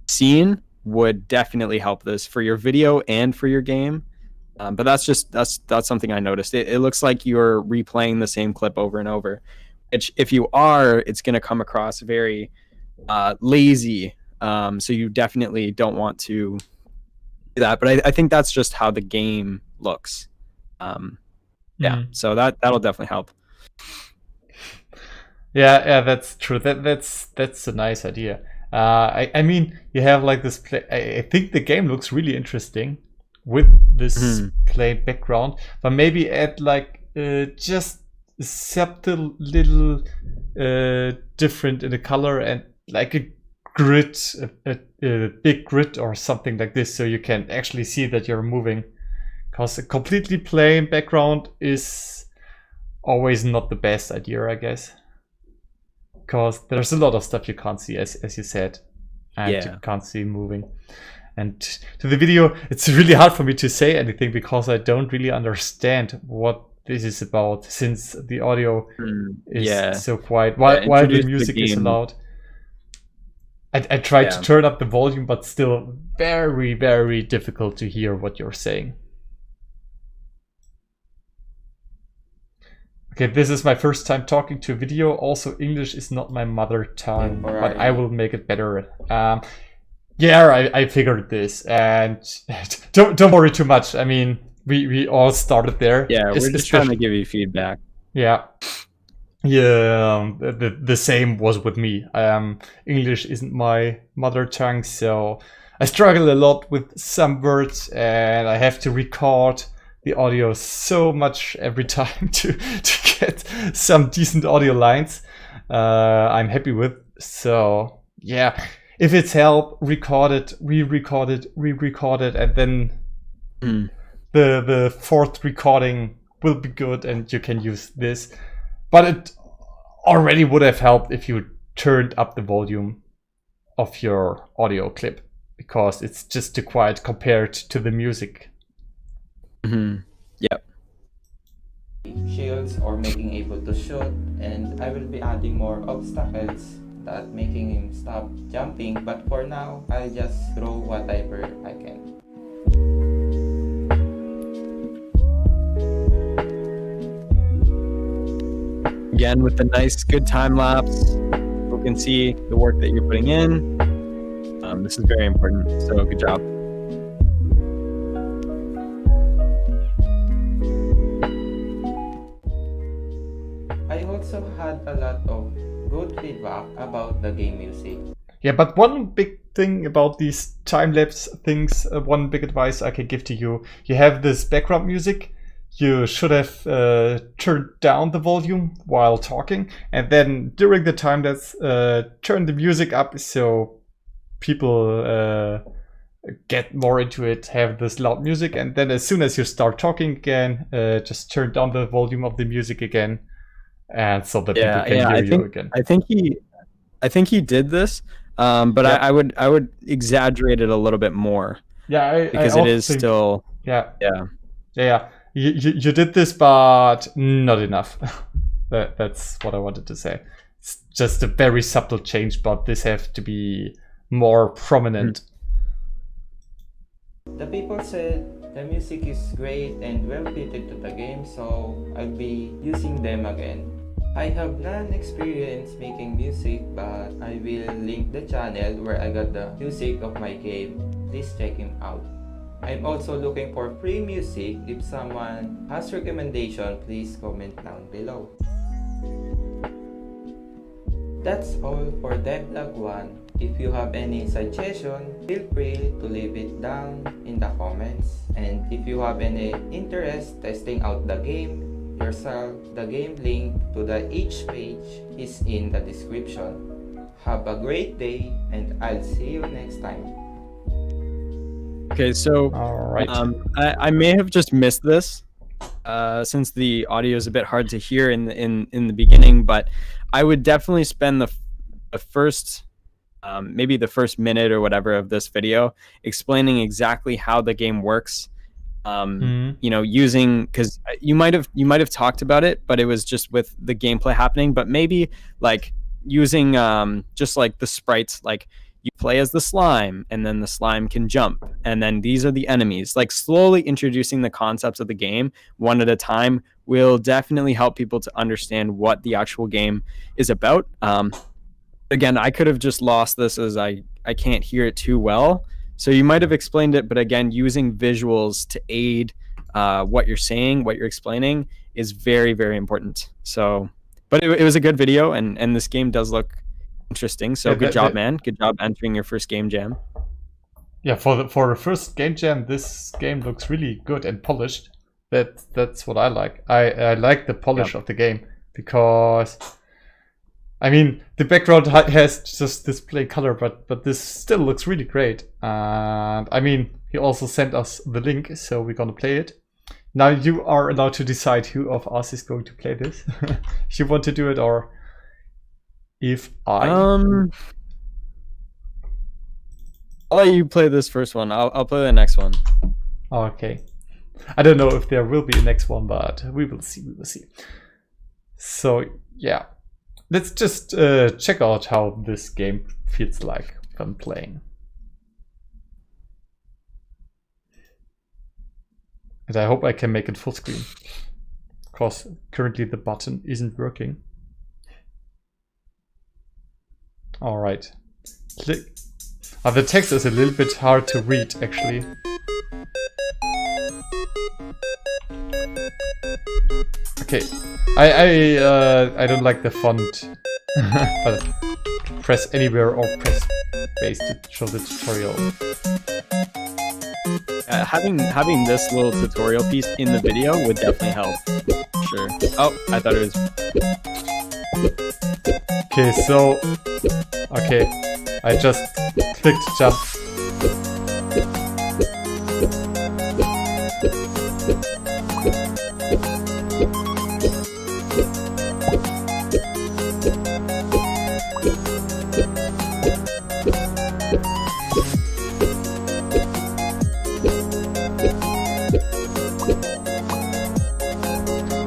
scene would definitely help this for your video and for your game. But that's something I noticed. It looks like you're replaying the same clip over and over, which if you are, it's going to come across very lazy. So you definitely don't want to do that. But I think that's just how the game looks. So that'll definitely help. Yeah, that's true. That's a nice idea. I mean, you have like this I think the game looks really interesting with this plain background, but maybe add like just a subtle little different in the color, and like a grid, a big grid or something like this, so you can actually see that you're moving. Because a completely plain background is always not the best idea, I guess. Because there's a lot of stuff you can't see, as you said, and you can't see moving. And to the video, it's really hard for me to say anything, because I don't really understand what this is about, since the audio is so quiet. While the music is loud. I tried to turn up the volume, but still very, very difficult to hear what you're saying. Okay, this is my first time talking to a video. Also, English is not my mother tongue, but I will make it better. Yeah, I figured this, and don't worry too much. I mean, we all started there. Yeah, we're just trying to give you feedback. Yeah. Yeah, the same was with me. English isn't my mother tongue, so I struggle a lot with some words, and I have to record the audio so much every time to get some decent audio lines I'm happy with. So yeah, if it's help, record it, re-record it, and then the fourth recording will be good, and you can use this. But it already would have helped if you turned up the volume of your audio clip, because it's just too quiet compared to the music. Yep. Shields or making able to shoot, and I will be adding more obstacles that making him stop jumping, but for now I'll just throw whatever I can. Again, with the nice, good time lapse, people can see the work that you're putting in. This is very important, so good job. I also had a lot of good feedback about the game music. Yeah, but one big thing about these time-lapse things, one big advice I can give to you, you have this background music. You should have turned down the volume while talking, and then during the time lapse, turn the music up so people get more into it, have this loud music, and then as soon as you start talking again, just turn down the volume of the music again, and so that people can hear you again. I think he did this, but I would exaggerate it a little bit more. Yeah, because it is still. Yeah. You did this, but not enough. That's what I wanted to say. It's just a very subtle change, but this have to be more prominent. The people said the music is great and well fitted to the game, so I'll be using them again. I have none experience making music, but I will link the channel where I got the music of my game. Please check him out. I'm also looking for free music. If someone has recommendation, please comment down below. That's all for devlog 1. If you have any suggestion, feel free to leave it down in the comments. And if you have any interest testing out the game yourself, the game link to the each page is in the description. Have a great day, and I'll see you next time. Okay, so All right. I may have just missed this since the audio is a bit hard to hear in the beginning, but I would definitely spend the first maybe the first minute or whatever of this video explaining exactly how the game works. You know, using, because you might have talked about it, but it was just with the gameplay happening. But maybe like using just like the sprites, like you play as the slime, and then the slime can jump, and then these are the enemies. Like slowly introducing the concepts of the game one at a time will definitely help people to understand what the actual game is about. Again, I could have just lost this as I can't hear it too well. So you might have explained it, but again, using visuals to aid what you're saying, what you're explaining is very, very important. So, but it was a good video, and this game does look interesting. So good job, man. Good job entering your first game jam. Yeah, for the first game jam, this game looks really good and polished. That's what I like. I like the polish of the game, because I mean the background has just display color, but this still looks really great. And I mean, he also sent us the link, so we're gonna play it. Now you are allowed to decide who of us is going to play this. If you want to do it, or if I I'll let you play this first one. I'll play the next one. Okay. I don't know if there will be a next one, but we will see. We will see. So yeah, let's just check out how this game feels like when playing. And I hope I can make it full screen, because currently the button isn't working. All right, click. The text is a little bit hard to read, actually. Okay, I don't like the font, but press anywhere or press space to show the tutorial. Having this little tutorial piece in the video would definitely help. Sure. Oh, I thought it was. Okay, so I just clicked jump.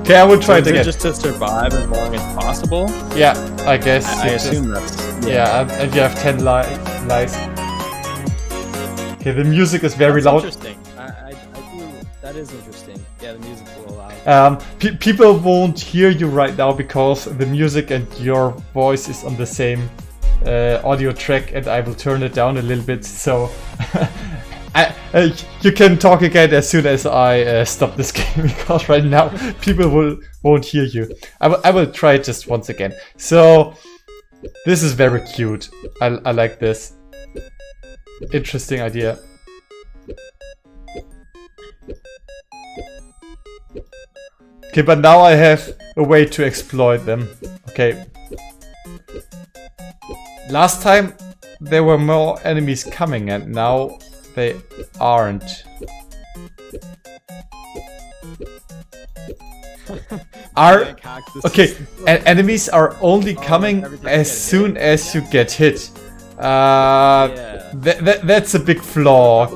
Okay, I will try it again. Just to survive as long as possible? Yeah, I guess. I assume that's... Yeah, and you have 10 lives. Okay, the music is very loud. Interesting. I do... That is interesting. Yeah, the music will allow... People won't hear you right now because the music and your voice is on the same audio track, and I will turn it down a little bit, so... you can talk again as soon as I stop this game, because right now people won't hear you. I will try it just once again. So this is very cute. I like this. Interesting idea. Okay, but now I have a way to exploit them. Okay. Last time there were more enemies coming, and now they aren't. Okay, enemies are only coming as soon as you get hit. That's a big flaw,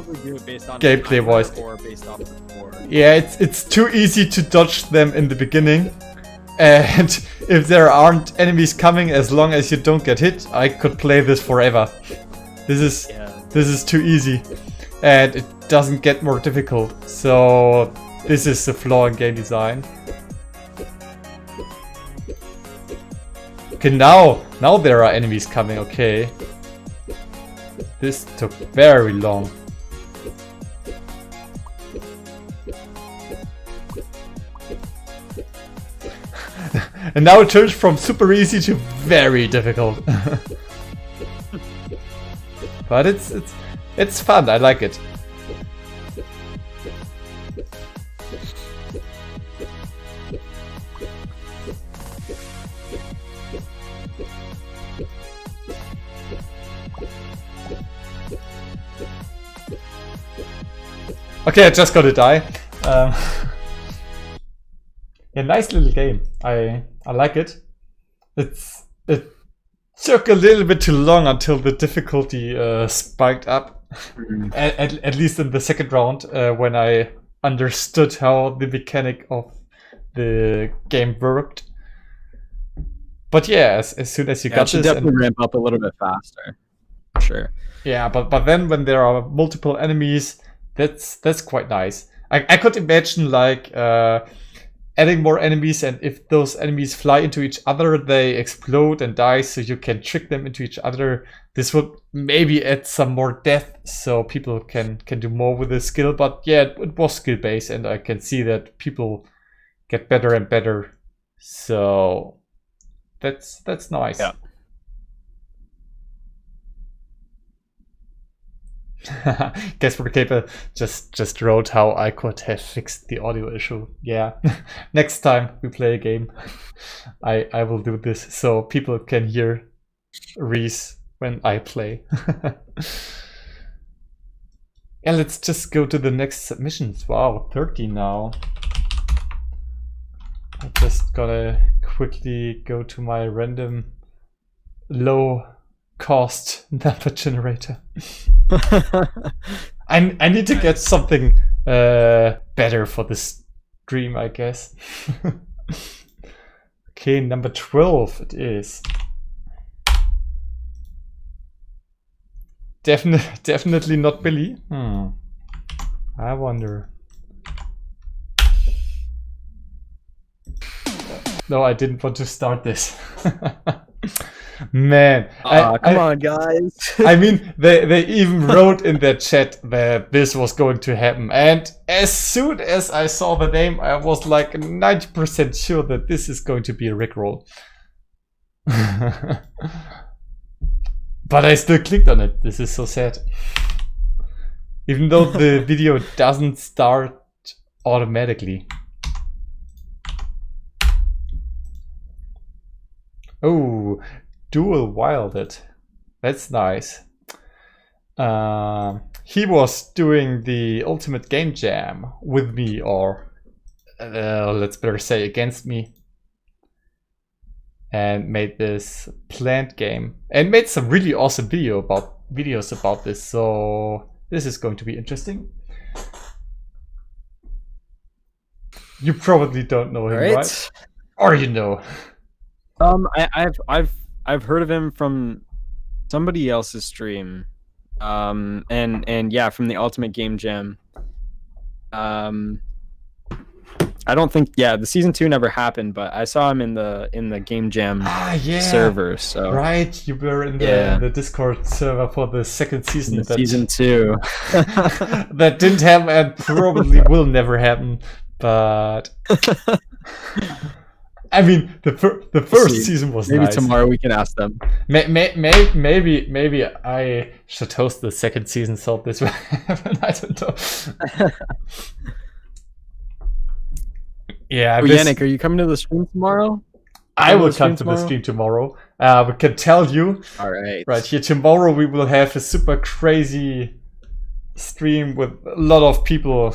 gameplay wise. Yeah, it's too easy to dodge them in the beginning, and if there aren't enemies coming, as long as you don't get hit, I could play this forever. This is too easy, and it doesn't get more difficult. So this is the flaw in game design. Okay, now there are enemies coming. Okay, this took very long. And now it turns from super easy to very difficult. But it's fun. I like it. Okay, I just gotta die. Yeah, nice little game. I like it. It took a little bit too long until the difficulty spiked up. At least in the second round, when I understood how the mechanic of the game worked. But yeah, as soon as you got this, definitely ramp up a little bit faster. Sure. Yeah, but then when there are multiple enemies, that's quite nice. I could imagine like adding more enemies, and if those enemies fly into each other, they explode and die, so you can trick them into each other. This would maybe add some more death, so people can do more with the skill. But yeah, it was skill based, and I can see that people get better and better. So that's nice. Yeah. Guess for the Caper just wrote how I could have fixed the audio issue. Yeah, next time we play a game, I will do this so people can hear Reece when I play. Yeah, let's just go to the next submissions. Wow, 30 now. I just gotta quickly go to my random low cost number generator. I need to get something better for this stream, I guess. Okay, number 12 it is. Definitely not Billy. I wonder. No, I didn't want to start this. Man, Come on, guys. I mean, they even wrote in their chat that this was going to happen. And as soon as I saw the name, I was like 90% sure that this is going to be a Rickroll. But I still clicked on it. This is so sad. Even though the video doesn't start automatically. Oh, dual wielded. That's nice. He was doing the Ultimate Game Jam with me, or let's better say against me. And made this plant game. And made some really awesome videos about this. So this is going to be interesting. You probably don't know him, right? Or you know. I've heard of him from somebody else's stream, and yeah, from the Ultimate Game Jam. I don't think the season 2 never happened, but I saw him in the Game Jam server. So right, you were in the Discord server for the second season. Season 2. That didn't happen and probably will never happen. But I mean, the first season was maybe nice. Tomorrow we can ask them. Maybe I should host the second season so this will happen. I don't know. Yeah, Yannick, are you coming to the stream tomorrow? I will come to the stream tomorrow. We can tell you. All right. Right here tomorrow we will have a super crazy stream with a lot of people.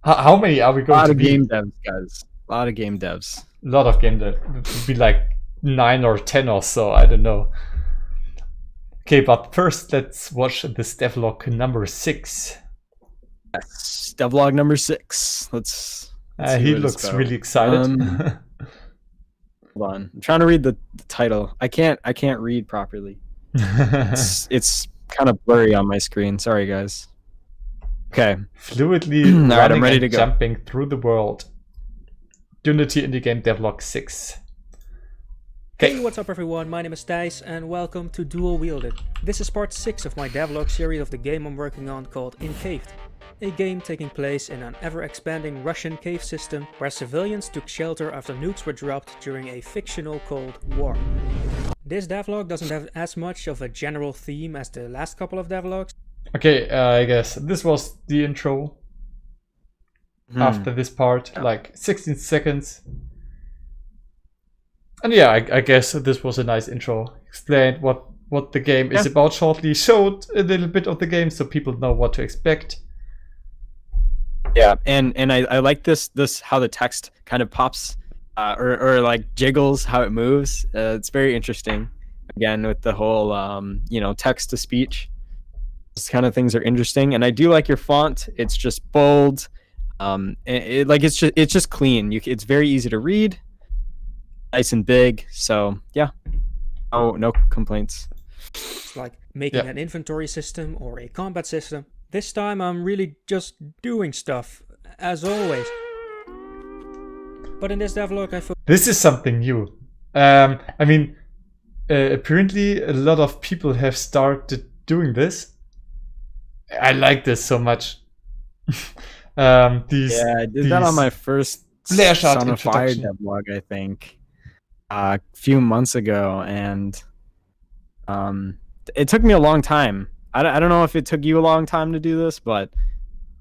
How many are we going to be? A lot of game devs, guys. A lot of game devs. A lot of game devs. It would be like 9 or 10 or so. I don't know. Okay, but first let's watch this devlog number 6. Yes, devlog number 6. Let's he looks really excited. Hold on, I'm trying to read the title. I can't read properly. It's kind of blurry on my screen. Sorry, guys. Okay. Fluidly all right, I'm ready to go. Jumping through the world. Unity Indie Game Devlog 6. Hey, what's up everyone, my name is Thijs and welcome to Dual Wielded. This is part 6 of my devlog series of the game I'm working on called Encaved. A game taking place in an ever-expanding Russian cave system where civilians took shelter after nukes were dropped during a fictional Cold War. This devlog doesn't have as much of a general theme as the last couple of devlogs. Okay, I guess this was the intro. After this part, like 16 seconds. And yeah, I guess this was a nice intro. Explained what the game is about shortly. Showed a little bit of the game so people know what to expect. Yeah, and I like this how the text kind of pops or like jiggles how it moves. It's very interesting. Again, with the whole text to speech, these kind of things are interesting. And I do like your font. It's just bold. It's just clean. It's very easy to read. Nice and big. So yeah, no complaints. It's like making an inventory system or a combat system. This time I'm really just doing stuff, as always. But in this devlog I feel this is something new. I mean, apparently a lot of people have started doing this. I like this so much. I did that on my first Son of Fire devlog, I think, a few months ago, and it took me a long time. I don't know if it took you a long time to do this, but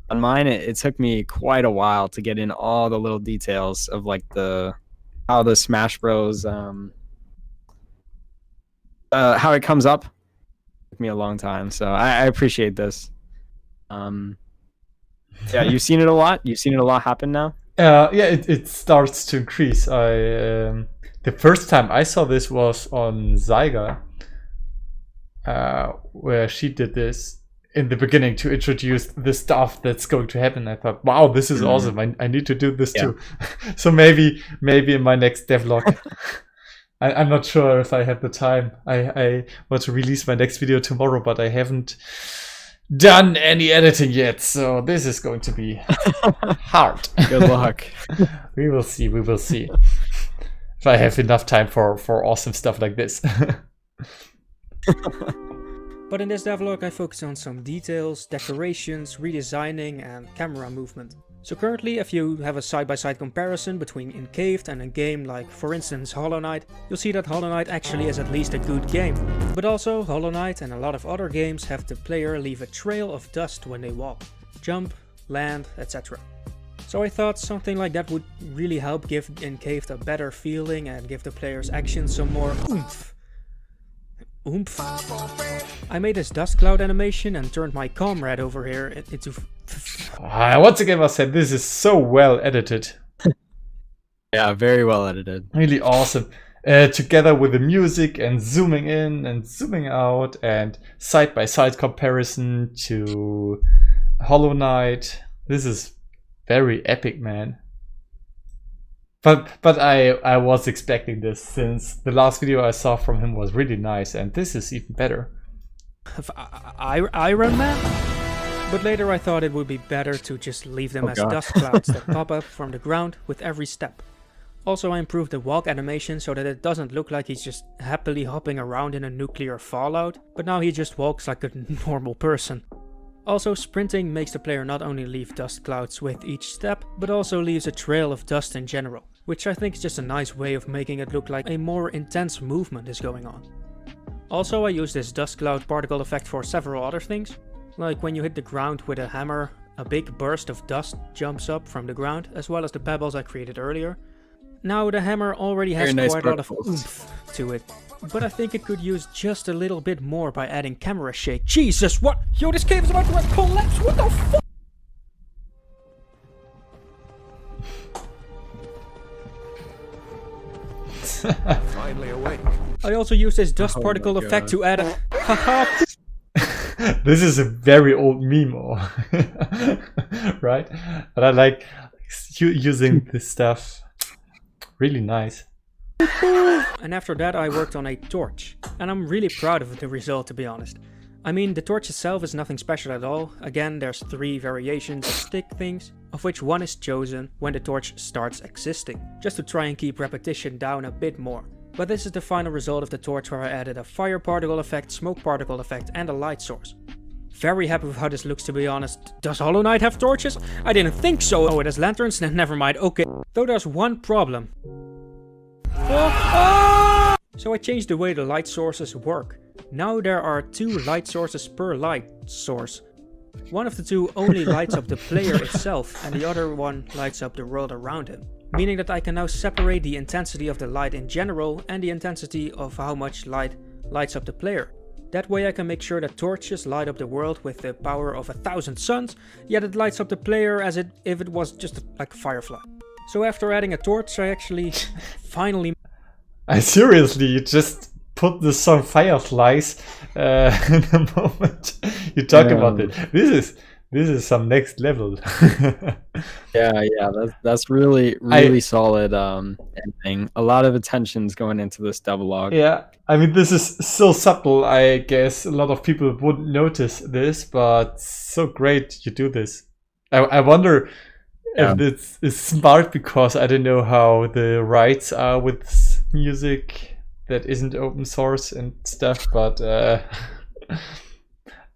on mine it took me quite a while to get in all the little details of like how the Smash Bros how it comes up. It took me a long time, so I appreciate this. Yeah, you've seen it a lot. You've seen it a lot happen now. It starts to increase. The first time I saw this was on Zyga. Where she did this in the beginning to introduce the stuff that's going to happen. I thought, wow, this is awesome. I need to do this too. So maybe in my next devlog. I'm not sure if I have the time. I want to release my next video tomorrow, but I haven't done any editing yet. So this is going to be hard. Good luck. We will see. if I have enough time for awesome stuff like this. But in this devlog I focus on some details, decorations, redesigning and camera movement. So currently, if you have a side-by-side comparison between Encaved and a game like, for instance, Hollow Knight, you'll see that Hollow Knight actually is at least a good game. But also, Hollow Knight and a lot of other games have the player leave a trail of dust when they walk, jump, land, etc. So I thought something like that would really help give Encaved a better feeling and give the player's actions some more oomph. I made this dust cloud animation and turned my comrade over here into... Once again, I said this is so well edited. Yeah, very well edited. Really awesome. Together with the music and zooming in and zooming out and side-by-side comparison to Hollow Knight. This is very epic, man. But I was expecting this, since the last video I saw from him was really nice, and this is even better. Iron Man? But later I thought it would be better to just leave them as dust clouds that pop up from the ground with every step. Also, I improved the walk animation so that it doesn't look like he's just happily hopping around in a nuclear fallout, but now he just walks like a normal person. Also, sprinting makes the player not only leave dust clouds with each step, but also leaves a trail of dust in general, which I think is just a nice way of making it look like a more intense movement is going on. Also, I use this dust cloud particle effect for several other things, like when you hit the ground with a hammer, a big burst of dust jumps up from the ground, as well as the pebbles I created earlier. Now the hammer already has quite a lot of oomph to it, but I think it could use just a little bit more by adding camera shake. Jesus, what? Yo, this cave is about to collapse, what the fuck? Finally awake. I also use this dust particle effect to add a haha. This is a very old meme, right? But I like using this stuff. Really nice. And after that I worked on a torch, and I'm really proud of the result, to be honest. I mean, the torch itself is nothing special at all. Again, there's 3 variations of stick things, of which one is chosen when the torch starts existing, just to try and keep repetition down a bit more. But this is the final result of the torch, where I added a fire particle effect, smoke particle effect and a light source. Very happy with how this looks, to be honest. Does Hollow Knight have torches? I didn't think so. Oh, it has lanterns? Never mind, okay. Though there's one problem. So I changed the way the light sources work. Now there are 2 light sources per light source. One of the 2 only lights up the player itself, and the other one lights up the world around him. Meaning that I can now separate the intensity of the light in general and the intensity of how much light lights up the player. That way I can make sure that torches light up the world with the power of 1,000 suns, yet it lights up the player as if it was just like a firefly. So after adding a torch, I actually finally... I seriously just put the song Fireflies in the moment you talk about it. This is some next level. Yeah, that's really solid ending. A lot of attention's going into this devlog. Yeah, I mean, this is so subtle, I guess a lot of people wouldn't notice this, but so great you do this. I wonder if this is smart, because I don't know how the rights are with music that isn't open source and stuff, but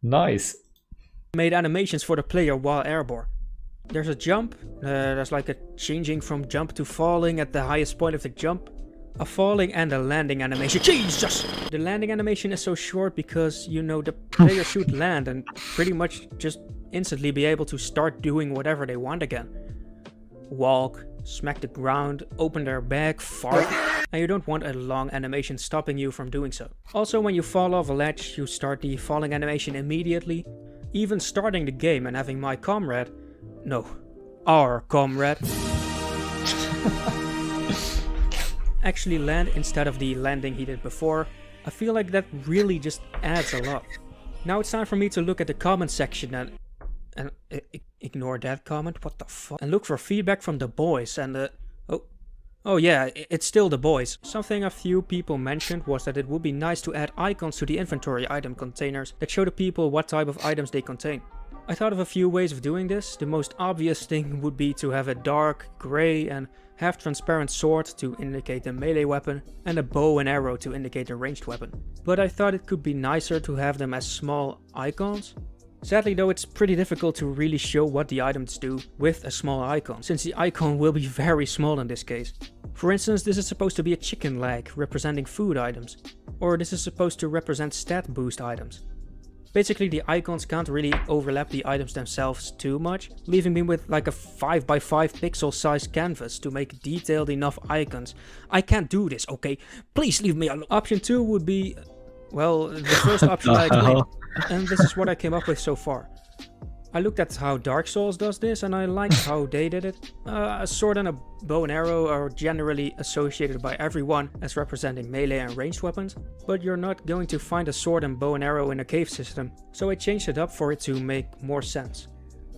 nice. Made animations for the player while airborne. There's a jump, there's like a changing from jump to falling at the highest point of the jump, a falling and a landing animation. Jesus! The landing animation is so short because, you know, the player should land and pretty much just instantly be able to start doing whatever they want again. Walk, smack the ground, open their bag, fart, and you don't want a long animation stopping you from doing so. Also, when you fall off a ledge, you start the falling animation immediately. Even starting the game and having my comrade, no, our comrade, actually land instead of the landing he did before, I feel like that really just adds a lot. Now it's time for me to look at the comment section and ignore that comment, what the fuck, and look for feedback from the boys and oh yeah, it's still the boys. Something a few people mentioned was that it would be nice to add icons to the inventory item containers that show the people what type of items they contain. I thought of a few ways of doing this. The most obvious thing would be to have a dark, grey and half-transparent sword to indicate a melee weapon, and a bow and arrow to indicate a ranged weapon. But I thought it could be nicer to have them as small icons. Sadly though, it's pretty difficult to really show what the items do with a small icon, since the icon will be very small in this case. For instance, this is supposed to be a chicken leg representing food items, or this is supposed to represent stat boost items. Basically, the icons can't really overlap the items themselves too much, leaving me with like a 5x5 pixel size canvas to make detailed enough icons. I can't do this, okay? Please leave me alone. Option 2 would be, well, the first option I explained, and this is what I came up with so far. I looked at how Dark Souls does this and I liked how they did it. A sword and a bow and arrow are generally associated by everyone as representing melee and ranged weapons, but you're not going to find a sword and bow and arrow in a cave system, so I changed it up for it to make more sense.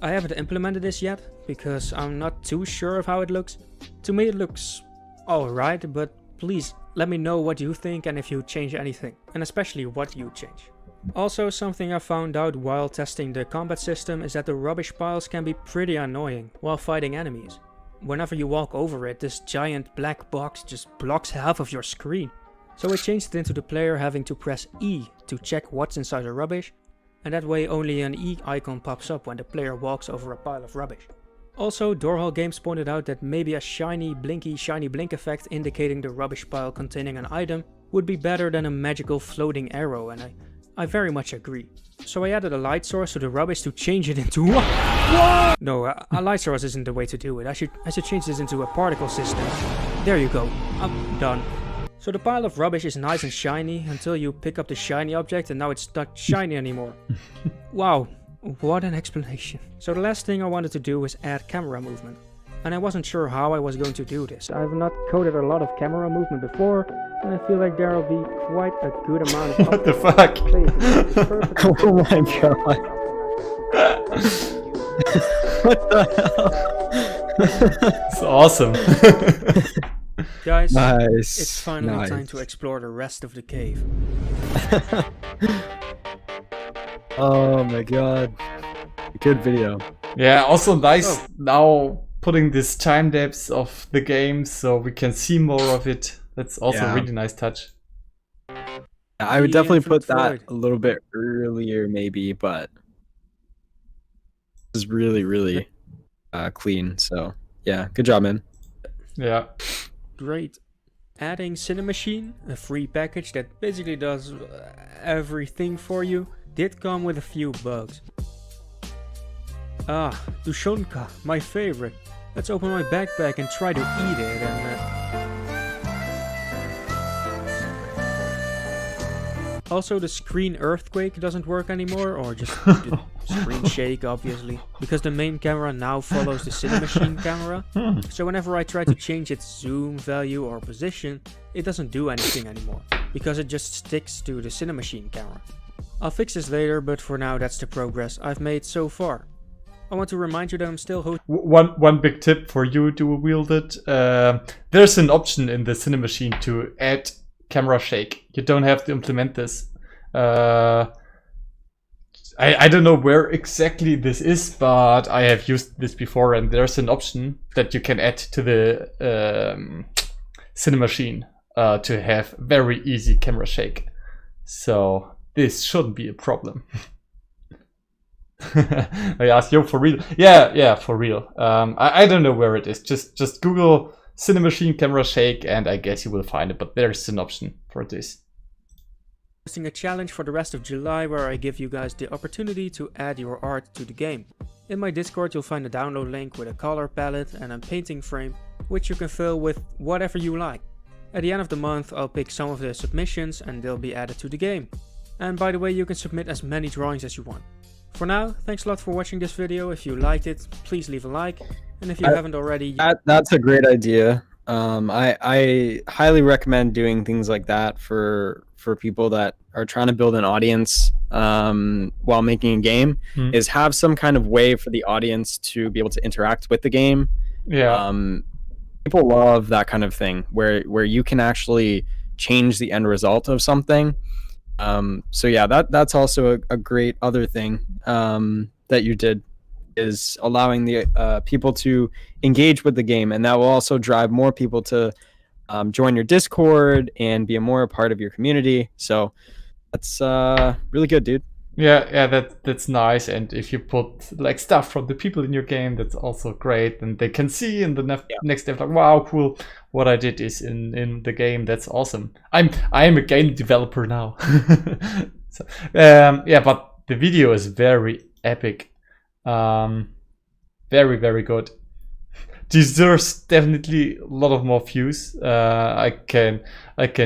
I haven't implemented this yet, because I'm not too sure of how it looks. To me it looks alright, but please let me know what you think and if you change anything, and especially what you change. Also, something I found out while testing the combat system is that the rubbish piles can be pretty annoying while fighting enemies. Whenever you walk over it, this giant black box just blocks half of your screen. So I changed it into the player having to press E to check what's inside the rubbish, and that way only an E icon pops up when the player walks over a pile of rubbish. Also, Doorhall Games pointed out that maybe a shiny blink effect indicating the rubbish pile containing an item would be better than a magical floating arrow, and I very much agree. So I added a light source to the rubbish to change it into No, a light source isn't the way to do it. I should change this into a particle system. There you go. I'm done. So the pile of rubbish is nice and shiny until you pick up the shiny object and now it's not shiny anymore. Wow, what an explanation. So the last thing I wanted to do was add camera movement. And I wasn't sure how I was going to do this. I've not coded a lot of camera movement before, and I feel like there'll be quite a good amount of What the fuck? Oh my god. What the hell? It's awesome. Guys, Nice. it's finally Nice. time to explore the rest of the cave. Oh my god. Good video. Yeah, also nice now putting this time depth of the game so we can see more of it. That's also Yeah. a really nice touch. I would The definitely Infinite put that Void. a little bit earlier maybe, but this is really clean. So yeah, good job, man. Yeah. Great. Adding Cinemachine, a free package that basically does everything for you, did come with a few bugs. Ah, Tushonka, my favorite. Let's open my backpack and try to eat it and... Also, the screen earthquake doesn't work anymore, or just the screen shake, obviously, because the main camera now follows the Cinemachine camera. So whenever I try to change its zoom value or position, it doesn't do anything anymore, because it just sticks to the Cinemachine camera. I'll fix this later, but for now that's the progress I've made so far. I want to remind you that I'm still hosting. One big tip for you, Dual Wielded. There's an option in the Cinemachine to add camera shake. You don't have to implement this. I don't know where exactly this is, but I have used this before, and there's an option that you can add to the Cinemachine to have very easy camera shake. So this shouldn't be a problem. I asked you for real. Yeah, for real. I don't know where it is. Just Google Cinemachine camera shake and I guess you will find it, but there's an option for this. Hosting a challenge for the rest of July where I give you guys the opportunity to add your art to the game. In my Discord you'll find a download link with a color palette and a painting frame, which you can fill with whatever you like. At the end of the month I'll pick some of the submissions and they'll be added to the game. And by the way, you can submit as many drawings as you want. For now, thanks a lot for watching this video. If you liked it, please leave a like. And if you haven't already... That's a great idea. I highly recommend doing things like that for people that are trying to build an audience while making a game, is have some kind of way for the audience to be able to interact with the game. Yeah. People love that kind of thing where you can actually change the end result of something. So yeah, that's also a great other thing that you did is allowing the people to engage with the game, and that will also drive more people to join your Discord and be a part of your community. So that's really good, dude. Yeah, that's nice. And if you put like stuff from the people in your game, that's also great. And they can see in the next step, like, wow, cool. What I did is in the game. That's awesome. I am a game developer now. So, yeah, but the video is very epic. Very, very good. Deserves definitely a lot of more views. I can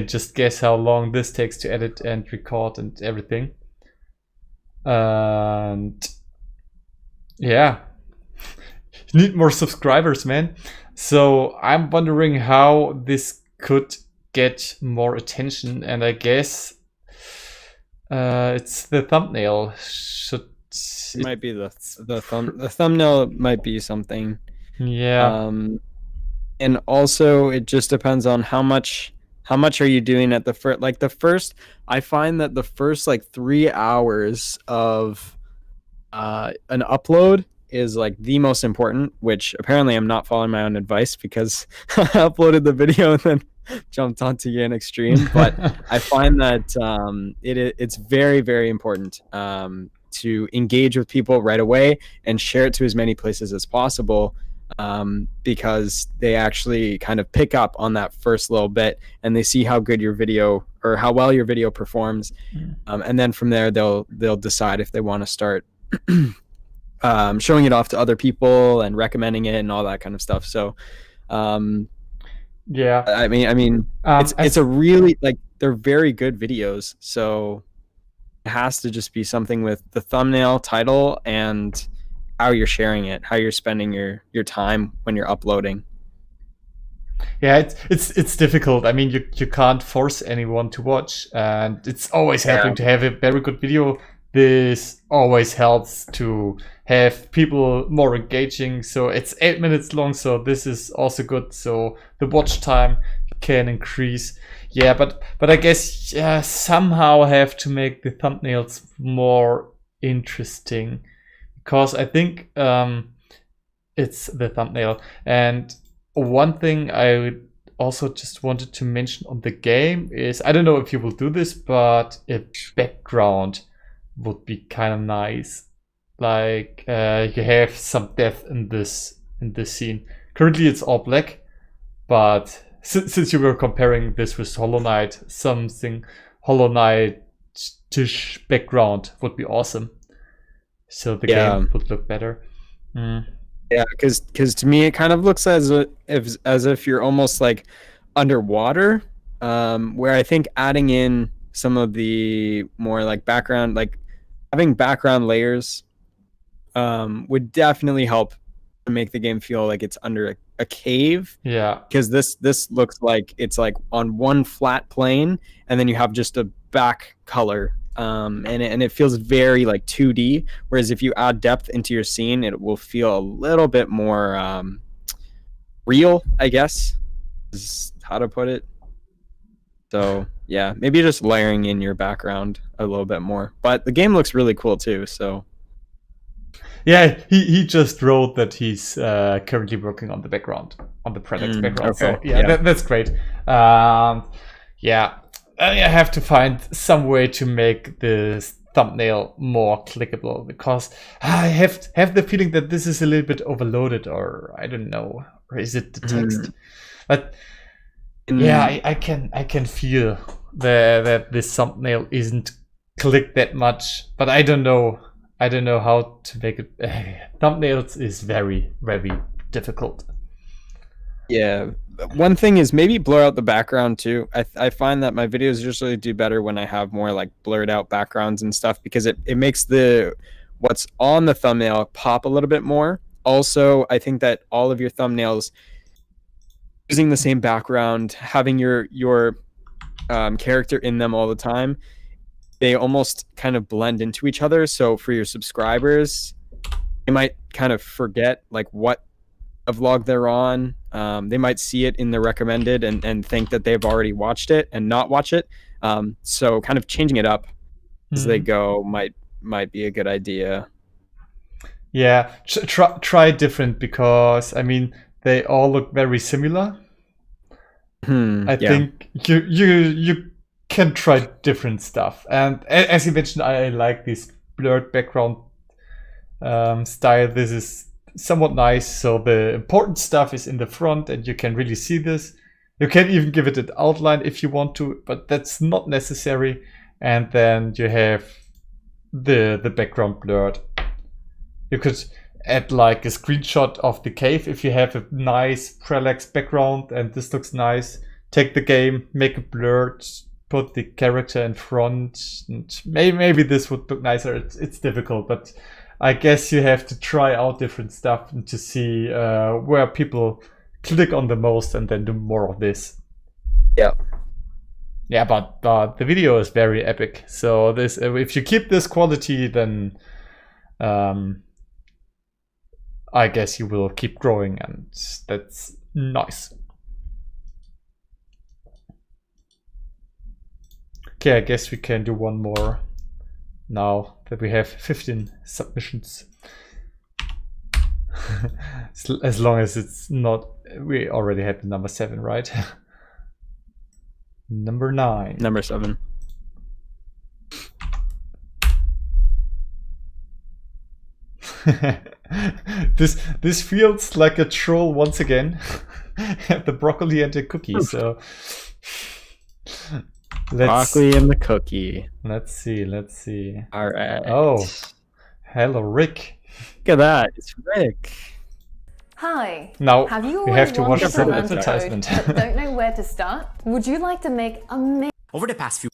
just guess how long this takes to edit and record and everything. And yeah, you need more subscribers, man. So I'm wondering how this could get more attention, and I guess it's the thumbnail. It might be the thumbnail might be something. Yeah. And also it just depends on how much are you doing at the first. I find that the first like 3 hours of an upload is like the most important, which apparently I'm not following my own advice because I uploaded the video and then jumped onto Yannick's stream. But I find that it's very, very important to engage with people right away and share it to as many places as possible, because they actually kind of pick up on that first little bit and they see how good your video or how well your video performs, and then from there they'll decide if they want to start showing it off to other people and recommending it and all that kind of stuff. So yeah, I mean it's a really, like, they're very good videos, so it has to just be something with the thumbnail, title, and how you're sharing it, how you're spending your time when you're uploading. Yeah, it's difficult. I mean, you can't force anyone to watch, and it's always helping to have a very good video. This always helps to have people more engaging. So it's 8 minutes long, so this is also good. So the watch time can increase. Yeah, but I guess somehow have to make the thumbnails more interesting, because I think it's the thumbnail. And one thing I would also just wanted to mention on the game is, I don't know if you will do this, but a background would be kind of nice. Like you have some depth in this scene. Currently it's all black, but since you were comparing this with Hollow Knight, something Hollow Knight-ish background would be awesome. So the game would look better. Yeah, because to me it kind of looks as if you're almost like underwater, where I think adding in some of the more like background, like having background layers, would definitely help to make the game feel like it's under a cave. Yeah, because this looks like it's like on one flat plane, and then you have just a back color. And it feels very like 2D, whereas if you add depth into your scene, it will feel a little bit more real, I guess, is how to put it. So yeah, maybe just layering in your background a little bit more. But the game looks really cool too, so yeah, he just wrote that he's currently working on the background, on the product background. Okay. So yeah. That's great. Yeah, I have to find some way to make this thumbnail more clickable, because I have the feeling that this is a little bit overloaded, or I don't know, or is it the text? But yeah, I can feel that this thumbnail isn't clicked that much, but I don't know how to make it. Thumbnails is very, very difficult. Yeah, one thing is maybe blur out the background too. I find that my videos usually do better when I have more like blurred out backgrounds and stuff, because it makes what's on the thumbnail pop a little bit more. Also, I think that all of your thumbnails using the same background, having your character in them all the time, they almost kind of blend into each other. So for your subscribers, they might kind of forget like what a vlog they're on. They might see it in the recommended and think that they've already watched it and not watch it. So kind of changing it up as they go might be a good idea. Yeah, try different, because I mean they all look very similar. I think you can try different stuff, and as you mentioned, I like this blurred background style. This is somewhat nice. So the important stuff is in the front, and you can really see this. You can even give it an outline if you want to, but that's not necessary. And then you have the background blurred. You could add like a screenshot of the cave if you have a nice parallax background and this looks nice. Take the game, make it blurred, put the character in front, and maybe this would look nicer. It's difficult, but I guess you have to try out different stuff and to see where people click on the most, and then do more of this. Yeah, but the video is very epic. So this, if you keep this quality, then I guess you will keep growing, and that's nice. Okay, I guess we can do one more now that we have 15 submissions. As long as it's not, we already had the number 7, right? Number 9. Number 7. This feels like a troll once again. The broccoli and the cookie. So broccoli and the cookie. Let's see. All right. Oh, hello, Rick. Look at that. It's Rick. Hi. Now have you we have to watch wanted some learn to advertisement. code but don't know where to start? Would you like to make amazing? Over the past few.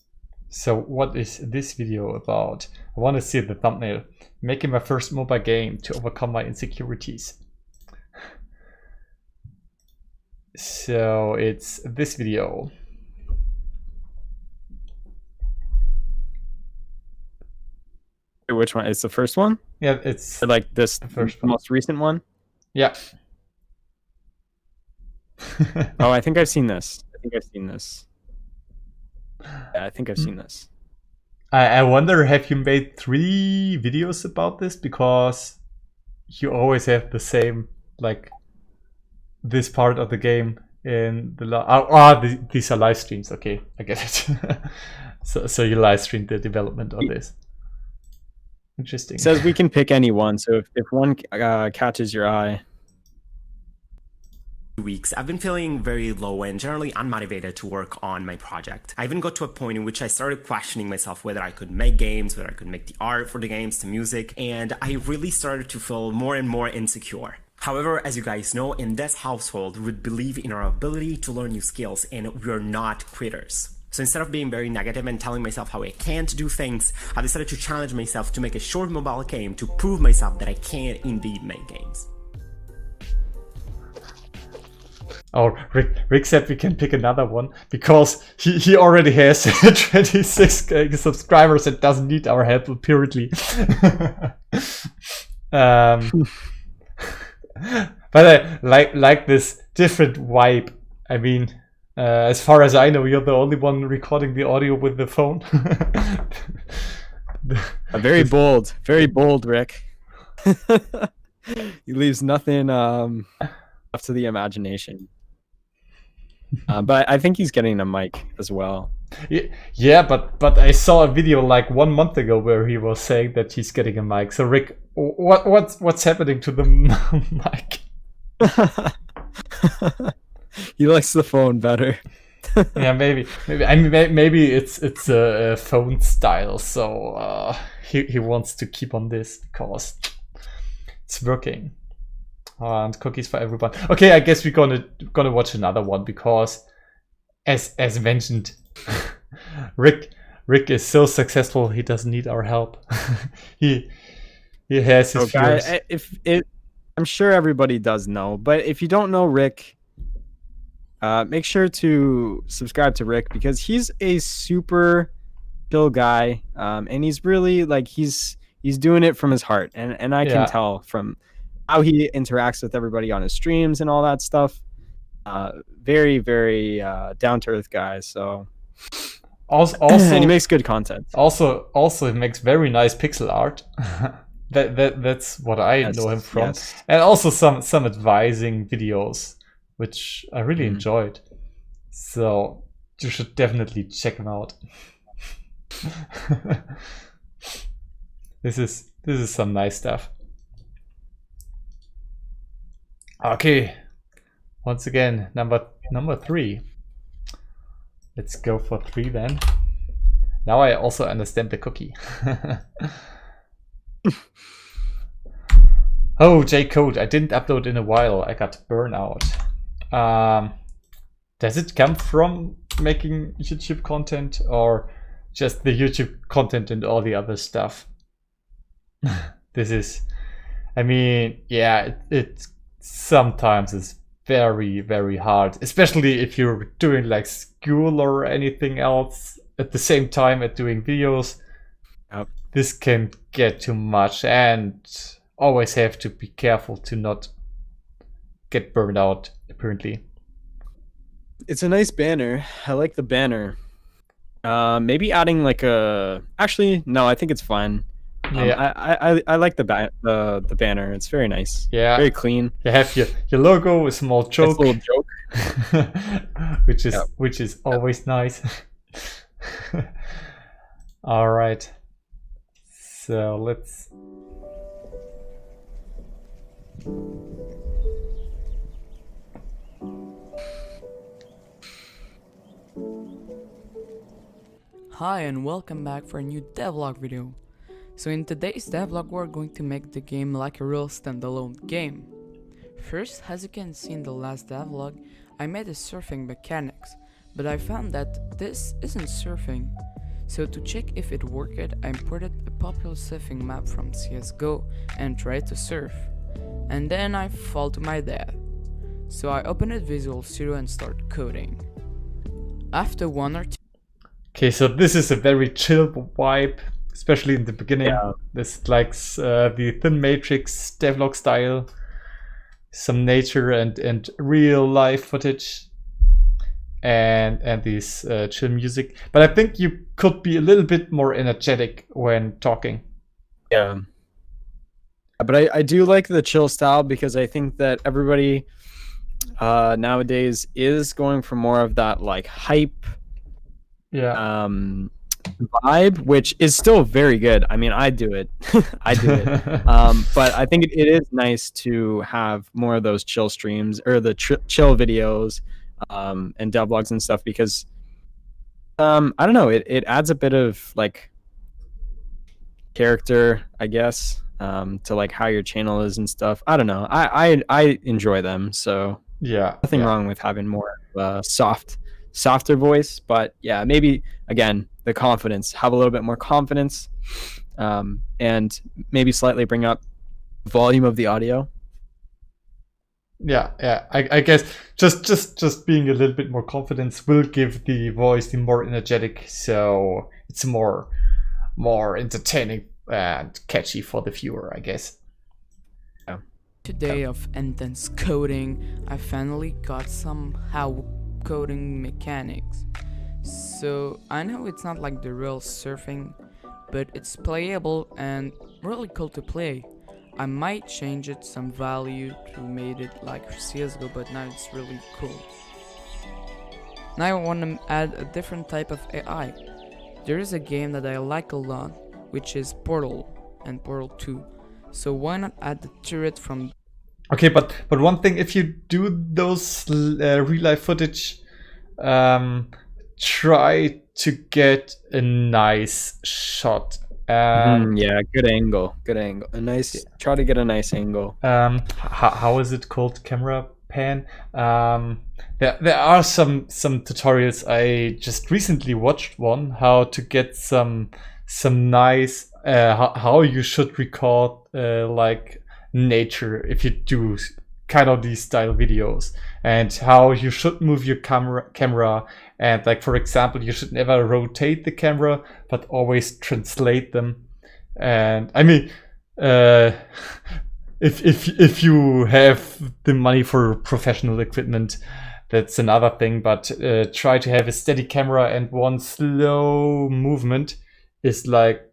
So what is this video about? I want to see the thumbnail. Making my first mobile game to overcome my insecurities. So it's this video. Which one? It's the first one? Yeah, it's or like this first most recent one? Yeah. Oh, I think I've seen this. Yeah, I think I've seen this. I wonder, have you made 3 videos about this? Because you always have the same, like, this part of the game in the these are live streams. Okay, I get it. so you live streamed the development of this. Interesting. It says we can pick any one, so if one catches your eye. Weeks, I've been feeling very low and generally unmotivated to work on my project. I even got to a point in which I started questioning myself whether I could make games, whether I could make the art for the games, the music, and I really started to feel more and more insecure. However, as you guys know, in this household, we believe in our ability to learn new skills, and we're not quitters. So instead of being very negative and telling myself how I can't do things, I decided to challenge myself to make a short mobile game to prove myself that I can indeed make games. Oh, Rick said we can pick another one because he already has 26 subscribers and doesn't need our help apparently. But I like this different vibe. I mean, as far as I know, you're the only one recording the audio with the phone. Very bold, Rick. He leaves nothing up to the imagination. But I think he's getting a mic as well. Yeah, but I saw a video like 1 month ago where he was saying that he's getting a mic. So Rick, what's happening to the mic? He likes the phone better. Yeah, maybe. I mean, maybe it's a phone style. So he wants to keep on this because it's working. And cookies for everyone. Okay, I guess we're gonna watch another one because, as mentioned, Rick is so successful he doesn't need our help. he has his fears. I'm sure everybody does know, but if you don't know Rick, make sure to subscribe to Rick because he's a super chill guy, and he's really like he's doing it from his heart, and I can tell from how he interacts with everybody on his streams and all that stuff. Very, very down-to-earth guy. So also and he makes good content. Also he makes very nice pixel art. That's what I Yes, know him from, yes. and also some advising videos, which I really enjoyed. So you should definitely check him out. This is some nice stuff. Okay, once again, number 3. Let's go for 3 then. Now I also understand the cookie. Oh, J-Code, I didn't upload in a while. I got burnout. Does it come from making YouTube content, or just the YouTube content and all the other stuff? This is, I mean, yeah, it sometimes is very, very hard, especially if you're doing like school or anything else at the same time at doing videos. Yep. This can get too much, and always have to be careful to not get burned out, apparently. It's a nice banner. I like the banner. Maybe adding like a. Actually, no, I think it's fine. Yeah. I like the banner. It's very nice. Yeah. Very clean. You have your logo, a small joke, Nice little joke. which is always nice. All right. So let's. Hi and welcome back for a new devlog video. So in today's devlog we're going to make the game like a real standalone game. First, as you can see in the last devlog, I made a surfing mechanics, but I found that this isn't surfing. So to check if it worked, I imported a popular surfing map from CSGO and tried to surf. And then I fall to my death. So I opened Visual Studio and started coding. After 1 or 2. Okay, so this is a very chill vibe, especially in the beginning. Yeah. This like the Thin Matrix devlog style, some nature and real life footage, and this chill music. But I think you could be a little bit more energetic when talking. Yeah. But I do like the chill style because I think that everybody nowadays is going for more of that like hype vibe, which is still very good. I mean, I do it. I do it. But I think it is nice to have more of those chill streams or the chill videos and devlogs and stuff because I don't know, it adds a bit of like character, I guess, to like how your channel is and stuff. I don't know. I enjoy them, so yeah, nothing wrong with having more softer voice, but yeah, maybe again the confidence, have a little bit more confidence, and maybe slightly bring up the volume of the audio. Yeah. I guess just being a little bit more confidence will give the voice the more energetic, so it's more entertaining and catchy for the viewer, I guess. Today of intense coding, I finally got somehow coding mechanics. So I know it's not like the real surfing, but it's playable and really cool to play. I might change it some value to make it like CSGO, but now it's really cool. Now I want to add a different type of AI. There is a game that I like a lot, which is Portal and Portal 2. So why not add the turret from... Okay, but one thing, if you do those real life footage, try to get a nice shot. Yeah, good angle. Try to get a nice angle. How is it called? Camera pan. There are some tutorials. I just recently watched one how to get some nice how you should record like nature if you do kind of these style videos, and how you should move your camera, and like for example you should never rotate the camera but always translate them. And I mean if you have the money for professional equipment, that's another thing, but try to have a steady camera, and one slow movement is like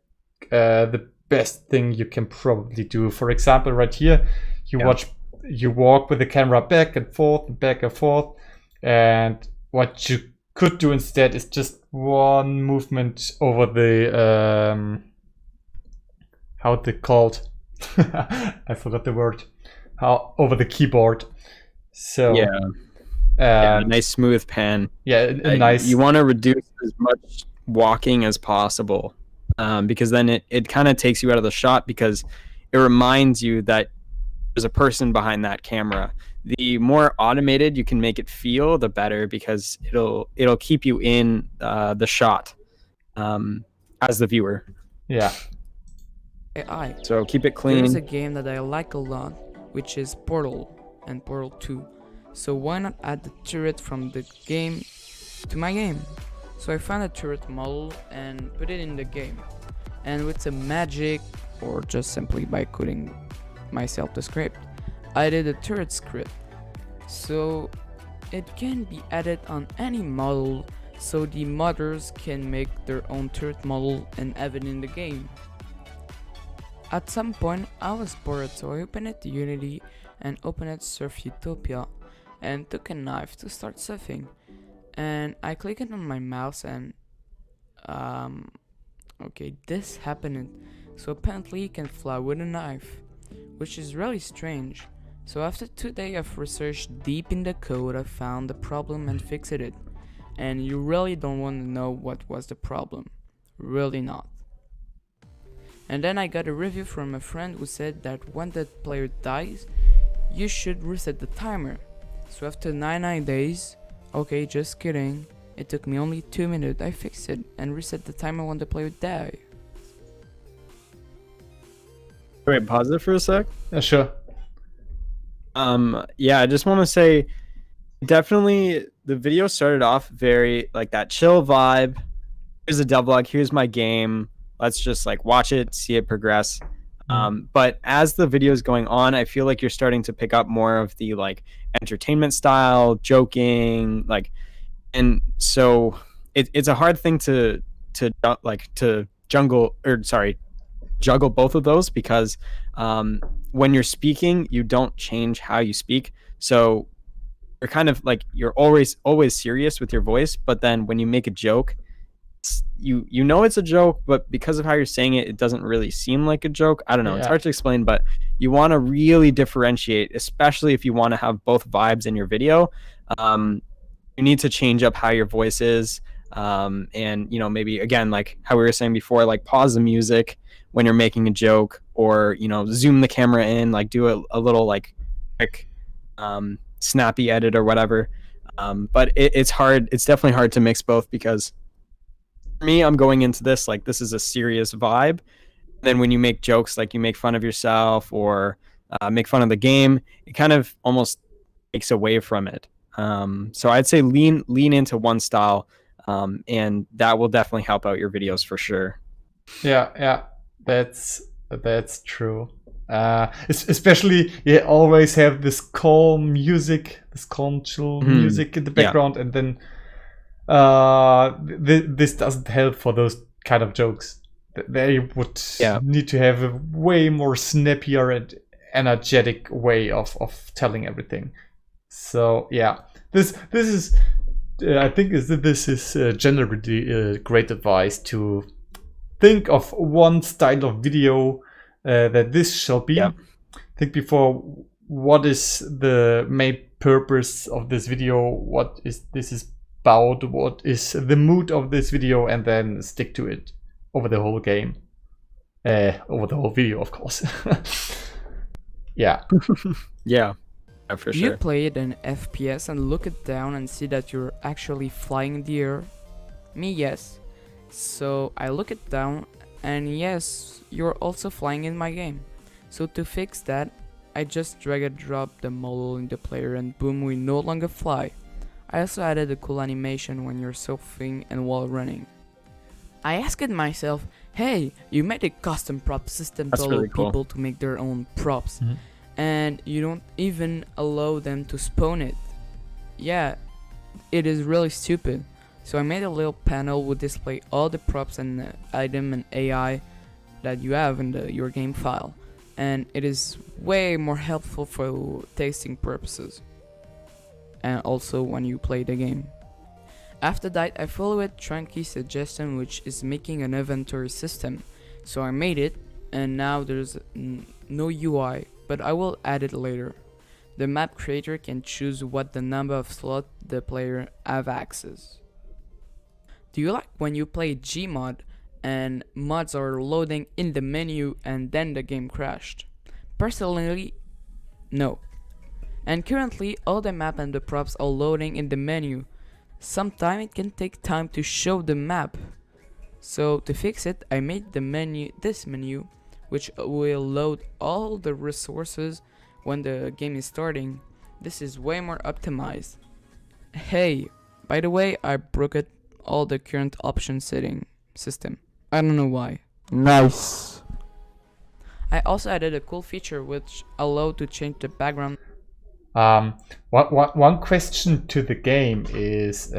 the best thing you can probably do. For example, right here, you walk with the camera back and forth, and what you could do instead is just one movement over the how they called. I forgot the word. Over the keyboard. So nice smooth pan. Yeah, nice. You want to reduce as much walking as possible, because then it kind of takes you out of the shot, because it reminds you that there's a person behind that camera. The more automated you can make it feel, the better, because it'll keep you in the shot as the viewer. Yeah. AI. So keep it clean. There's a game that I like a lot, which is Portal and Portal 2. So why not add the turret from the game to my game? So I found a turret model and put it in the game. And with some magic, or just simply by coding myself the script, I did a turret script. So it can be added on any model, so the modders can make their own turret model and have it in the game. At some point I was bored, so I opened it to Unity and opened it Surf Utopia and took a knife to start surfing. And I clicked it on my mouse and okay, this happened. So apparently you can fly with a knife, which is really strange. So after 2 days of research deep in the code, I found the problem and fixed it. And you really don't want to know what was the problem. Really not. And then I got a review from a friend who said that when the player dies, you should reset the timer. So after 99 days, okay, just kidding, it took me only 2 minutes, I fixed it and reset the timer when the player died. Wait, pause it for a sec. Sure. I just want to say, definitely the video started off very like that chill vibe. Here's a devlog, here's my game. Let's just like watch it, see it progress. But as the video is going on, I feel like you're starting to pick up more of the like entertainment style, joking, like, and so it's a hard thing to juggle both of those, because when you're speaking, you don't change how you speak. So you're kind of like, you're always serious with your voice, but then when you make a joke, you know it's a joke, but because of how you're saying it, it doesn't really seem like a joke. I don't know. It's hard to explain, but you want to really differentiate, especially if you want to have both vibes in your video. You need to change up how your voice is. And, you know, maybe, again, like how we were saying before, like pause the music when you're making a joke, or, you know, zoom the camera in, like do a little like quick snappy edit or whatever. But it's hard. It's definitely hard to mix both, because for me, I'm going into this like this is a serious vibe. Then when you make jokes, like you make fun of yourself or make fun of the game, it kind of almost takes away from it. So I'd say lean into one style, and that will definitely help out your videos for sure. Yeah, that's true. Especially, you always have this calm music, this calm chill music in the background, and then this doesn't help for those kind of jokes. They would need to have a way more snappier and energetic way of telling everything. So yeah, this is I think this is generally great advice to think of one style of video that this shall be. Think before, what is the main purpose of this video, what is this about, what is the mood of this video, and then stick to it over the whole game, over the whole video, of course. Yeah. Yeah, for sure. You play it in FPS and look it down and see that you're actually flying in the air? Me, yes. So I look it down, and yes, you're also flying in my game. So to fix that, I just drag and drop the model in the player, and boom, we no longer fly. I also added a cool animation when you're surfing and while running. I asked myself, hey, you made a custom prop system to allow people to make their own props, and you don't even allow them to spawn it. Yeah, it is really stupid. So I made a little panel would display all the props and item and AI, that you have in your game file, and it is way more helpful for tasting purposes and also when you play the game. After that, I followed Trunky's suggestion, which is making an inventory system. So I made it, and now there's no UI, but I will add it later. The map creator can choose what the number of slots the player have access. Do you like when you play Gmod and mods are loading in the menu and then the game crashed? Personally, no. And currently all the map and the props are loading in the menu. Sometimes it can take time to show the map. So to fix it, I made this menu, which will load all the resources when the game is starting. This is way more optimized. Hey, by the way, I broke all the current option setting system. I don't know why. Nice. I also added a cool feature which allowed to change the background. One question to the game is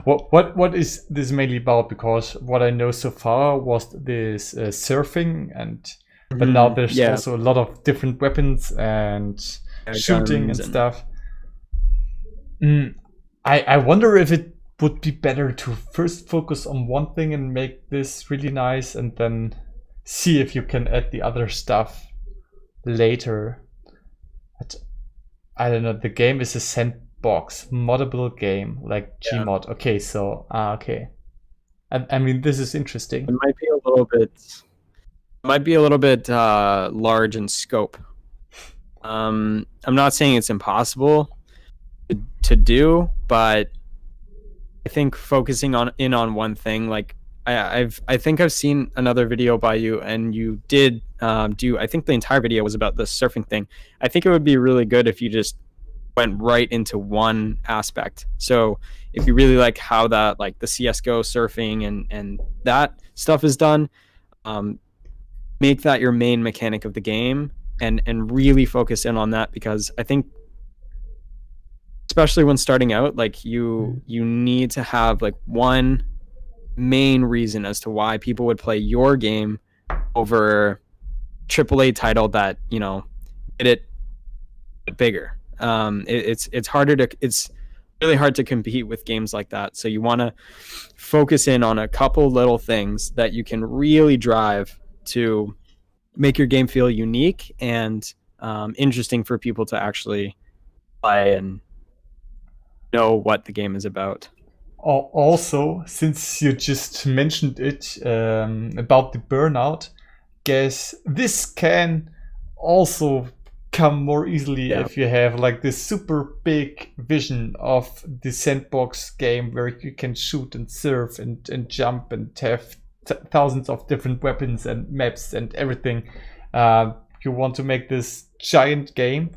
what is this mainly about? Because what I know so far was this surfing, and but now there's also a lot of different weapons and shooting and stuff. I wonder if it would be better to first focus on one thing and make this really nice, and then see if you can add the other stuff later. But I don't know. The game is a sandbox moddable game like Gmod. Okay, so okay. I mean, this is interesting. It might be a little bit large in scope. I'm not saying it's impossible to do, but I think focusing on one thing, like I think I've seen another video by you, and you did do, I think the entire video was about the surfing thing. I think it would be really good if you just went right into one aspect. So if you really like how that, like the CSGO surfing and that stuff is done, make that your main mechanic of the game and really focus in on that, because I think especially when starting out, like you need to have like one main reason as to why people would play your game over AAA title that, you know, get it bigger. It's really hard to compete with games like that. So you want to focus in on a couple little things that you can really drive to make your game feel unique and interesting for people to actually play and know what the game is about. Also, since you just mentioned it about the burnout, guess this can also come more easily if you have like this super big vision of the sandbox game where you can shoot and surf and jump and have thousands of different weapons and maps and everything. You want to make this giant game.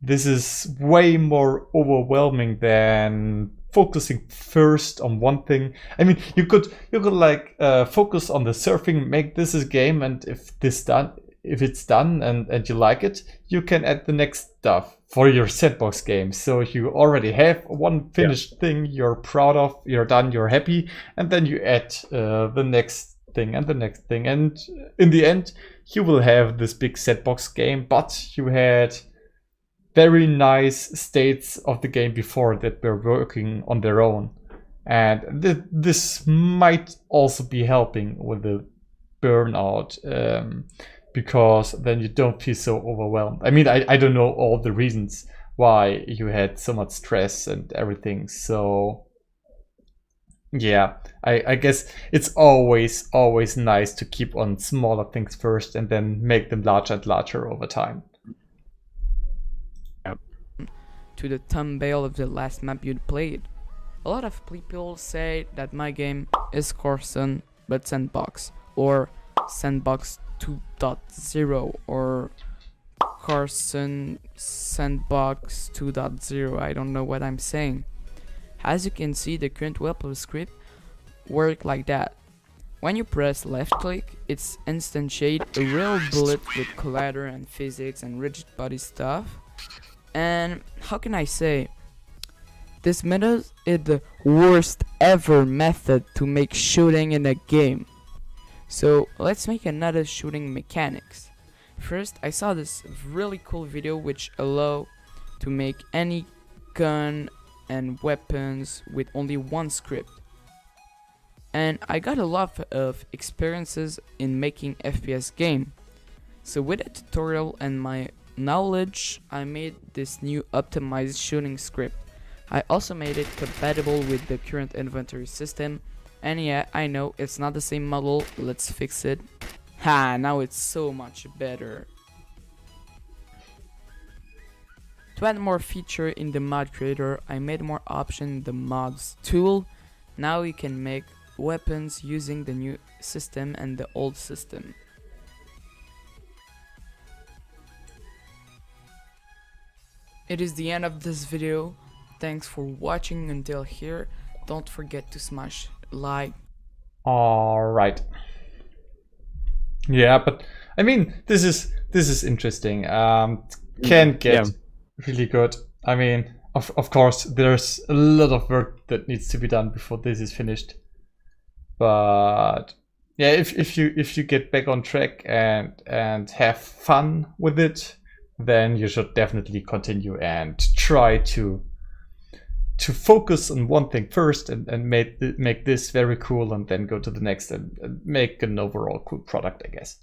This is way more overwhelming than focusing first on one thing. I mean, you could like focus on the surfing, make this a game, and if it's done and you like it, you can add the next stuff for your sandbox game. So you already have one finished thing you're proud of, you're done, you're happy, and then you add the next thing and the next thing, and in the end you will have this big sandbox game, but you had very nice states of the game before that were working on their own. And this might also be helping with the burnout, because then you don't feel so overwhelmed. I mean, I don't know all the reasons why you had so much stress and everything. So yeah, I guess it's always nice to keep on smaller things first and then make them larger and larger over time. To the thumbnail of the last map you'd played. A lot of people say that my game is Carson but Sandbox, or Sandbox 2.0, or Carson Sandbox 2.0. I don't know what I'm saying. As you can see, the current webhook script works like that. When you press left click, it's instantiate a real bullet with collider and physics and rigid body stuff. And how can I say, this method is the worst ever method to make shooting in a game. So let's make another shooting mechanics. First, I saw this really cool video which allow to make any gun and weapons with only one script. And I got a lot of experiences in making FPS game. So with a tutorial and my knowledge, I made this new optimized shooting script. I also made it compatible with the current inventory system. And yeah, I know it's not the same model, let's fix it. Ha, now it's so much better. To add more feature in the mod creator, I made more option in the mods tool. Now you can make weapons using the new system and the old system. It is the end of this video. Thanks for watching until here. Don't forget to smash like. All right. Yeah, but I mean, this is interesting. Can get really good. I mean, of course, there's a lot of work that needs to be done before this is finished. But yeah, if you get back on track and have fun with it, then you should definitely continue and try to focus on one thing first and make this very cool, and then go to the next and make an overall cool product, I guess.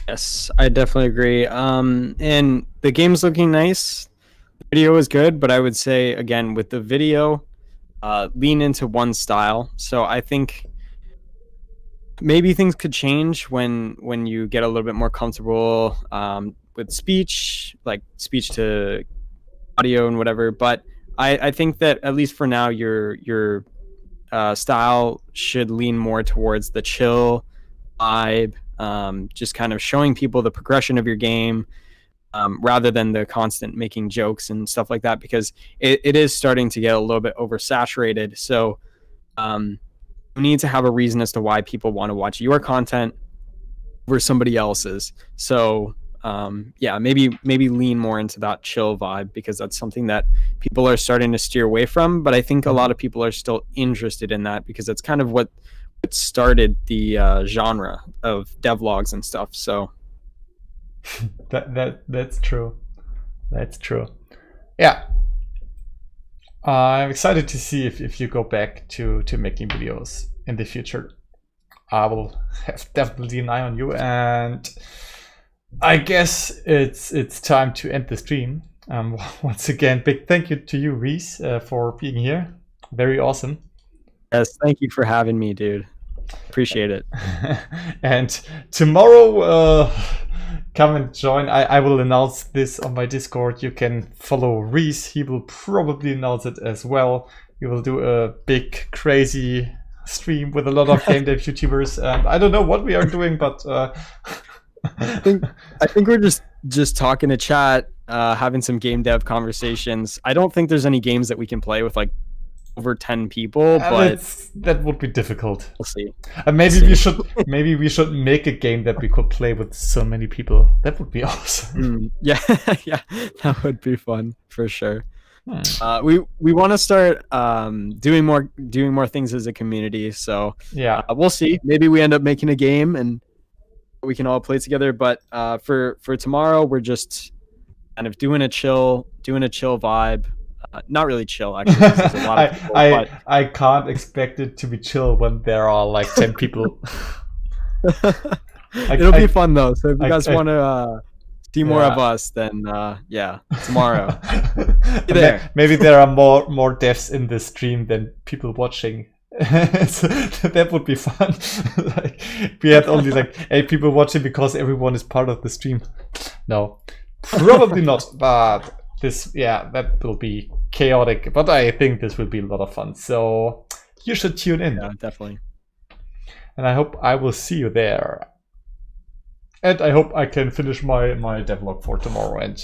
Yes, I definitely agree. And the game's looking nice. The video is good, but I would say again with the video, lean into one style. So I think maybe things could change when you get a little bit more comfortable with speech, like speech to audio and whatever. But I think that at least for now, your style should lean more towards the chill vibe, just kind of showing people the progression of your game, rather than the constant making jokes and stuff like that, because it is starting to get a little bit oversaturated. So you need to have a reason as to why people want to watch your content over somebody else's. So yeah, maybe lean more into that chill vibe, because that's something that people are starting to steer away from. But I think a lot of people are still interested in that, because that's kind of what started the genre of devlogs and stuff. So that's true. That's true. Yeah. I'm excited to see if you go back to making videos in the future. I will have definitely an eye on you, and I guess it's time to end the stream. Once again, big thank you to you, Reece, for being here. Very awesome. Yes, thank you for having me, dude. Appreciate it. And tomorrow, come and join. I will announce this on my Discord. You can follow Reece. He will probably announce it as well. We will do a big, crazy stream with a lot of game dev YouTubers. And I don't know what we are doing, but I think we're just talking to chat, having some game dev conversations. I don't think there's any games that we can play with like over 10 people, but that would be difficult. We'll see. Maybe we should make a game that we could play with so many people. That would be awesome. Yeah, yeah, that would be fun for sure. We want to start doing more things as a community. So yeah, we'll see. Maybe we end up making a game and we can all play together. But for tomorrow, we're just kind of doing a chill vibe. Not really chill, actually. There's a lot of people, I can't expect it to be chill when there are like 10 people. It'll be fun though. So if you guys want to see more of us, then yeah, tomorrow. There. Maybe there are more devs in the stream than people watching. So that would be fun. Like, we had only like 8 people watching because everyone is part of the stream. No, probably not. But that will be chaotic, but I think this will be a lot of fun. So you should tune in. Yeah, definitely. And I hope I will see you there. And I hope I can finish my devlog for tomorrow, and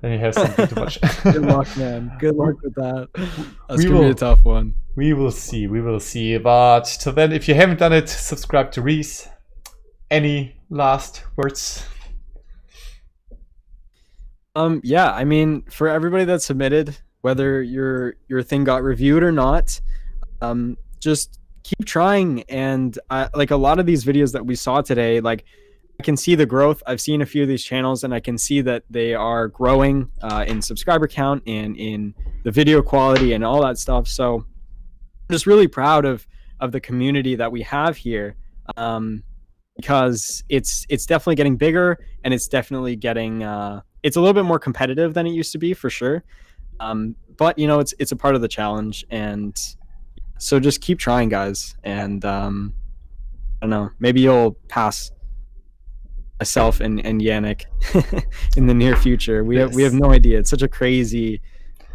then you have something to watch. Good luck, man. Good luck with that. That's gonna be a tough one. We will see. But till then, if you haven't done it, subscribe to Reece. Any last words? Yeah, I mean, for everybody that submitted, whether your thing got reviewed or not, just keep trying. And like a lot of these videos that we saw today, like I can see the growth. I've seen a few of these channels and I can see that they are growing in subscriber count and in the video quality and all that stuff. So I'm just really proud of the community that we have here, because it's definitely getting bigger, and it's definitely getting it's a little bit more competitive than it used to be, for sure. But you know, it's a part of the challenge, and so just keep trying, guys. And I don't know, maybe you'll pass myself and Yannick in the near future. We have no idea. It's such a crazy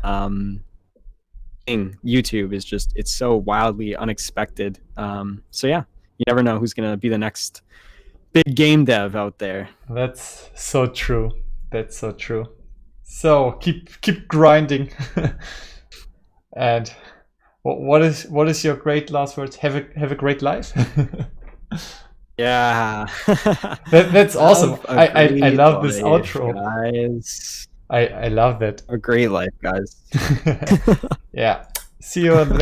thing. YouTube is just, it's so wildly unexpected. So yeah, you never know who's gonna be the next big game dev out there. That's so true. That's so true. So keep grinding. And what is your great last words? Have a great life. Yeah. That's awesome. I love this life, outro, guys. I love that. A great life, guys. Yeah. See you on the